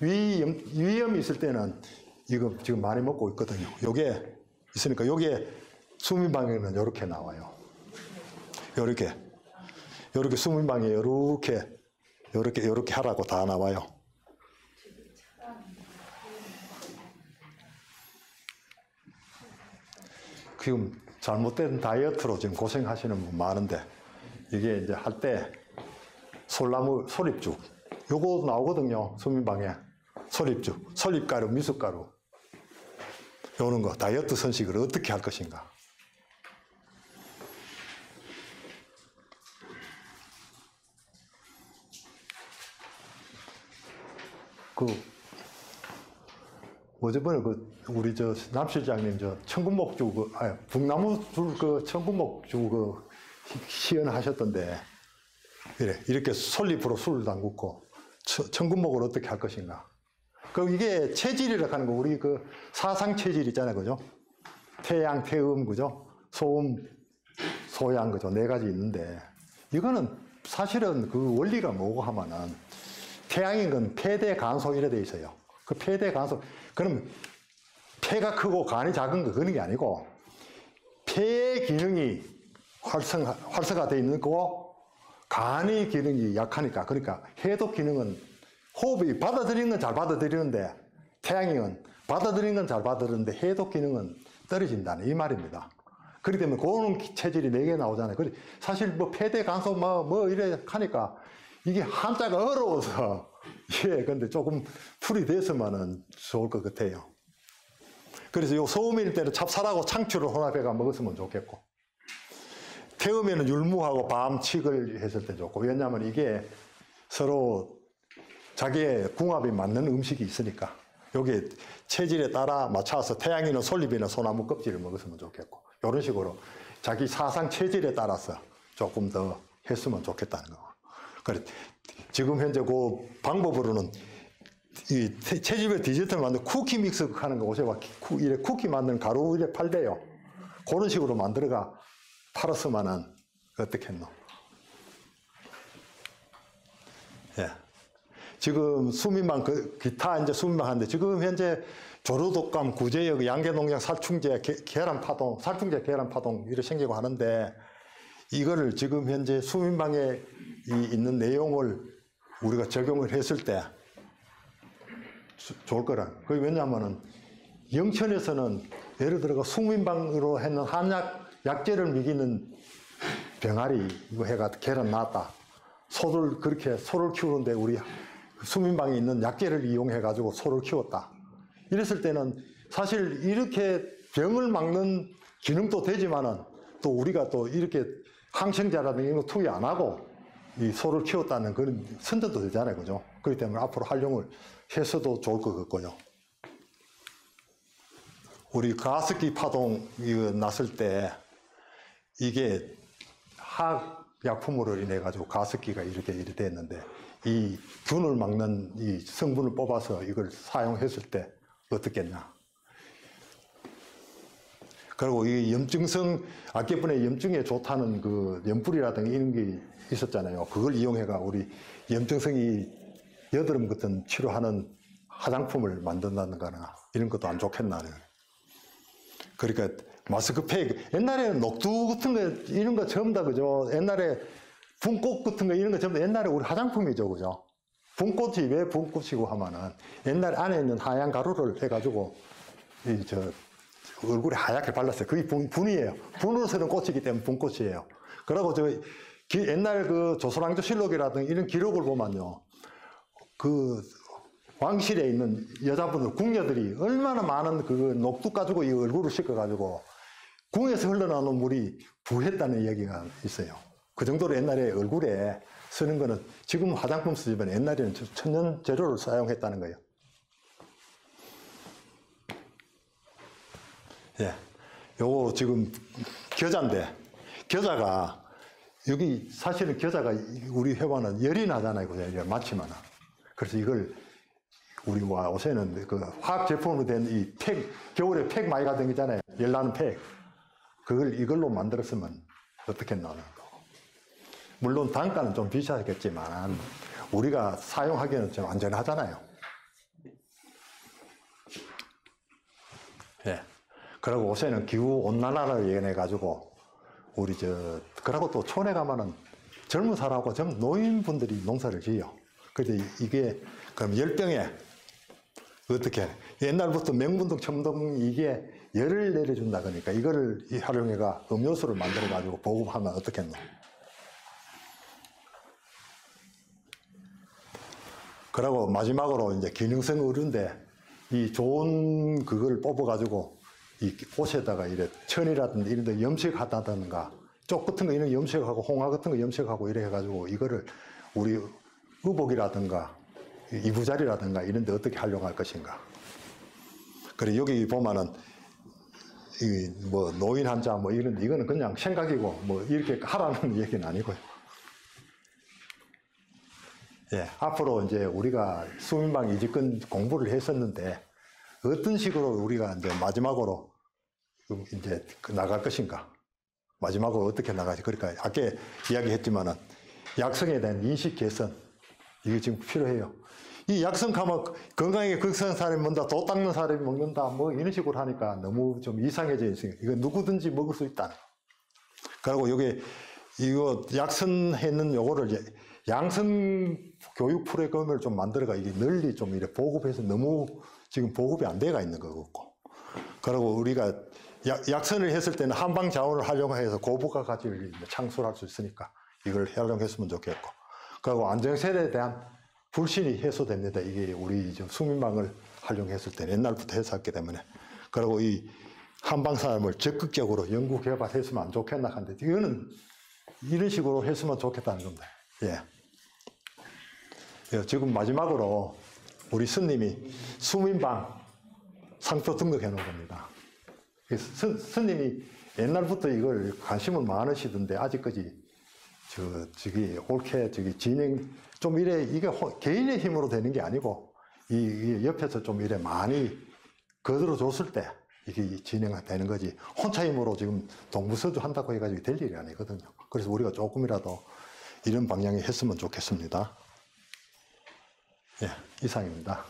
위염이 있을 때는 이거 지금 많이 먹고 있거든요. 요게 있으니까 요게 수민방에는 이렇게 나와요. 요렇게 수민방에 요렇게 하라고 다 나와요. 지금 잘못된 다이어트로 지금 고생하시는 분 많은데 이게 이제 할 때 솔잎죽 요거 나오거든요. 수민방에 솔잎죽, 솔잎가루, 미숫가루 요런 거 다이어트 선식을 어떻게 할 것인가. 어저번에 우리 남실장님 청군목주 북나무 청군목주 시연하셨던데 이렇게 솔잎으로 술을 담그고 청군목을 어떻게 할 것인가. 이게 체질이라고 하는 거 우리 사상 체질 있잖아요, 그죠? 태양, 태음, 그죠? 소음, 소양, 그죠? 네 가지 있는데 이거는 사실은 그 원리가 뭐고 하면은 태양인 건 폐대 간소 이래 돼 있어요. 그 폐대 간소, 그럼 폐가 크고 간이 작은 거 그런 게 아니고 폐의 기능이 활성화되어 있는 거고 간의 기능이 약하니까. 그러니까 해독 기능은 호흡이 받아들이는 건 잘 받아들이는데 태양이은 받아들이는 건 잘 받아들이는데 해독 기능은 떨어진다는 이 말입니다. 그렇기 때문에 고온 체질이 4개 나오잖아요. 사실 뭐 폐대 간소 뭐 이래 하니까 이게 한자가 어려워서 예, 근데 조금 풀이 됐으면은 좋을 것 같아요. 그래서 요 소음일 때는 찹쌀하고 창추를 혼합해가 먹었으면 좋겠고, 태음에는 율무하고 밤칡을 했을 때 좋고, 왜냐하면 이게 서로 자기의 궁합이 맞는 음식이 있으니까 여기 체질에 따라 맞춰서 태양이는 솔잎이나 소나무 껍질을 먹었으면 좋겠고, 이런 식으로 자기 사상 체질에 따라서 조금 더 했으면 좋겠다는 거. 그래 지금 현재 그 방법으로는 이 채집에 디저트를 만든 쿠키 믹스 하는 거 오세요. 이래 쿠키 만드는 가루 이래 팔대요. 그런 식으로 만들어가 팔았으면은 어떻겠노? 예. 지금 수민방 기타 이제 수민방 하는데 지금 현재 조류독감, 구제역, 양계농약, 살충제, 계란파동, 살충제 계란파동 이렇게 생기고 하는데 이거를 지금 현재 수민방에 있는 내용을 우리가 적용을 했을 때 좋을 거라. 그게 왜냐하면은 영천에서는 예를 들어 수민방으로 했는 한약 약재를 먹이는 병아리 이거 해가 계란 낳았다. 소를 키우는데 우리 수민방에 있는 약재를 이용해 가지고 소를 키웠다. 이랬을 때는 사실 이렇게 병을 막는 기능도 되지만은 또 우리가 또 이렇게 항생제라든가 이런 거 투여 안 하고 이 소를 키웠다는 그런 선전도 되잖아요. 그죠? 그렇기 때문에 앞으로 활용을 해서도 좋을 것 같고요. 우리 가습기 파동 이거 났을 때 이게 화학약품으로 인해 가지고 가습기가 이렇게 됐는데 이 균을 막는 이 성분을 뽑아서 이걸 사용했을 때 어떻겠냐. 그리고 이 염증성 악계분의 염증에 좋다는 그 염불이라든가 이런 게 있었잖아요. 그걸 이용해가 우리 염증성이 여드름 같은 치료하는 화장품을 만든다든가 이런 것도 안 좋겠나. 그러니까 마스크팩 옛날에는 녹두 같은 거 이런 거 전부 다 그죠. 옛날에 분꽃 같은 거 이런 거 전부 다 옛날에 우리 화장품이죠, 그죠. 분꽃이 왜 분꽃이고 하면은 옛날 안에 있는 하얀 가루를 해가지고 얼굴에 하얗게 발랐어요. 그게 분이에요. 분으로 쓰는 꽃이기 때문에 분꽃이에요. 그러고 옛날 그 조선왕조실록이라든가 이런 기록을 보면요. 그 왕실에 있는 여자분들, 궁녀들이 얼마나 많은 그 녹두 가지고 이 얼굴을 씻어가지고 궁에서 흘러나오는 물이 부했다는 이야기가 있어요. 그 정도로 옛날에 얼굴에 쓰는 거는 지금 화장품 쓰지만 옛날에는 천연 재료를 사용했다는 거예요. 예. 요거 지금 겨자인데, 겨자가, 여기 사실은 겨자가 우리 회화는 열이 나잖아요. 그죠? 마치면은. 그래서 이걸 우리 요새는 그 화학 제품으로 된 이 팩, 겨울에 팩 많이 가던기잖아요. 열 나는 팩. 이걸로 만들었으면 어떻겠나 하는 거고. 물론 단가는 좀 비싸겠지만 우리가 사용하기에는 좀 안전하잖아요. 예. 그리고 요새는 기후 온난화를 예언해 가지고 우리 그러고 또 촌에 가면은 젊은 사람하고 노인분들이 농사를 지어요. 그래서 이게 그럼 열병에 어떻게 옛날부터 명분동 첨동 이게 열을 내려준다 그러니까 이거를 활용해가 음료수를 만들어 가지고 보급하면 어떻겠노? 그리고 마지막으로 이제 기능성 의류인데 이 좋은 그걸 뽑아 가지고 이 옷에다가 이래 천이라든지 이런 데 염색하다든가 쪽 같은 거 이런 염색하고 홍화 같은 거 염색하고 이래 해가지고 이거를 우리 의복이라든가 이부자리라든가 이런 데 어떻게 활용할 것인가. 그래 여기 보면은 이 뭐 노인 환자 뭐 이런 이거는 그냥 생각이고 뭐 이렇게 하라는 얘기는 아니고요. 예, 앞으로 이제 우리가 수민방 이직권 공부를 했었는데 어떤 식으로 우리가 이제 마지막으로 이제 나갈 것인가. 마지막으로 어떻게 나가지. 그러니까 아까 이야기했지만은 약성에 대한 인식 개선 이게 지금 필요해요. 이 약성하면 건강하게 극성한 사람이 먹는다, 도 닦는 사람이 먹는다, 뭐 이런 식으로 하니까 너무 좀 이상해져 있으니까 이거 누구든지 먹을 수 있다. 그리고 이거 약선했는 요거를 양성 교육 프로그램을 좀 만들어가 이게 널리 좀 이렇게 보급해서 너무 지금 보급이 안 돼가 있는 거고. 그리고 우리가 약선을 했을 때는 한방 자원을 활용해서 고부가 가치를 창출할 수 있으니까 이걸 활용했으면 좋겠고. 그리고 안정세대에 대한 불신이 해소됩니다. 이게 우리 수민방을 활용했을 때 옛날부터 했었기 때문에. 그리고 이 한방산업을 적극적으로 연구 개발했으면 안 좋겠나 하는데 이거는 이런 식으로 했으면 좋겠다는 겁니다. 예. 지금 마지막으로 우리 스님이 수민방 상표 등록해 놓은 겁니다. 스님이 옛날부터 이걸 관심을 많으시던데 아직까지 저기 옳게 진행 좀 이래 이게 개인의 힘으로 되는 게 아니고 이 옆에서 좀 이래 많이 거들어 줬을 때 이게 진행이 되는 거지 혼자 힘으로 지금 동부서주 한다고 해가지고 될 일이 아니거든요. 그래서 우리가 조금이라도 이런 방향에 했으면 좋겠습니다. 예, 이상입니다.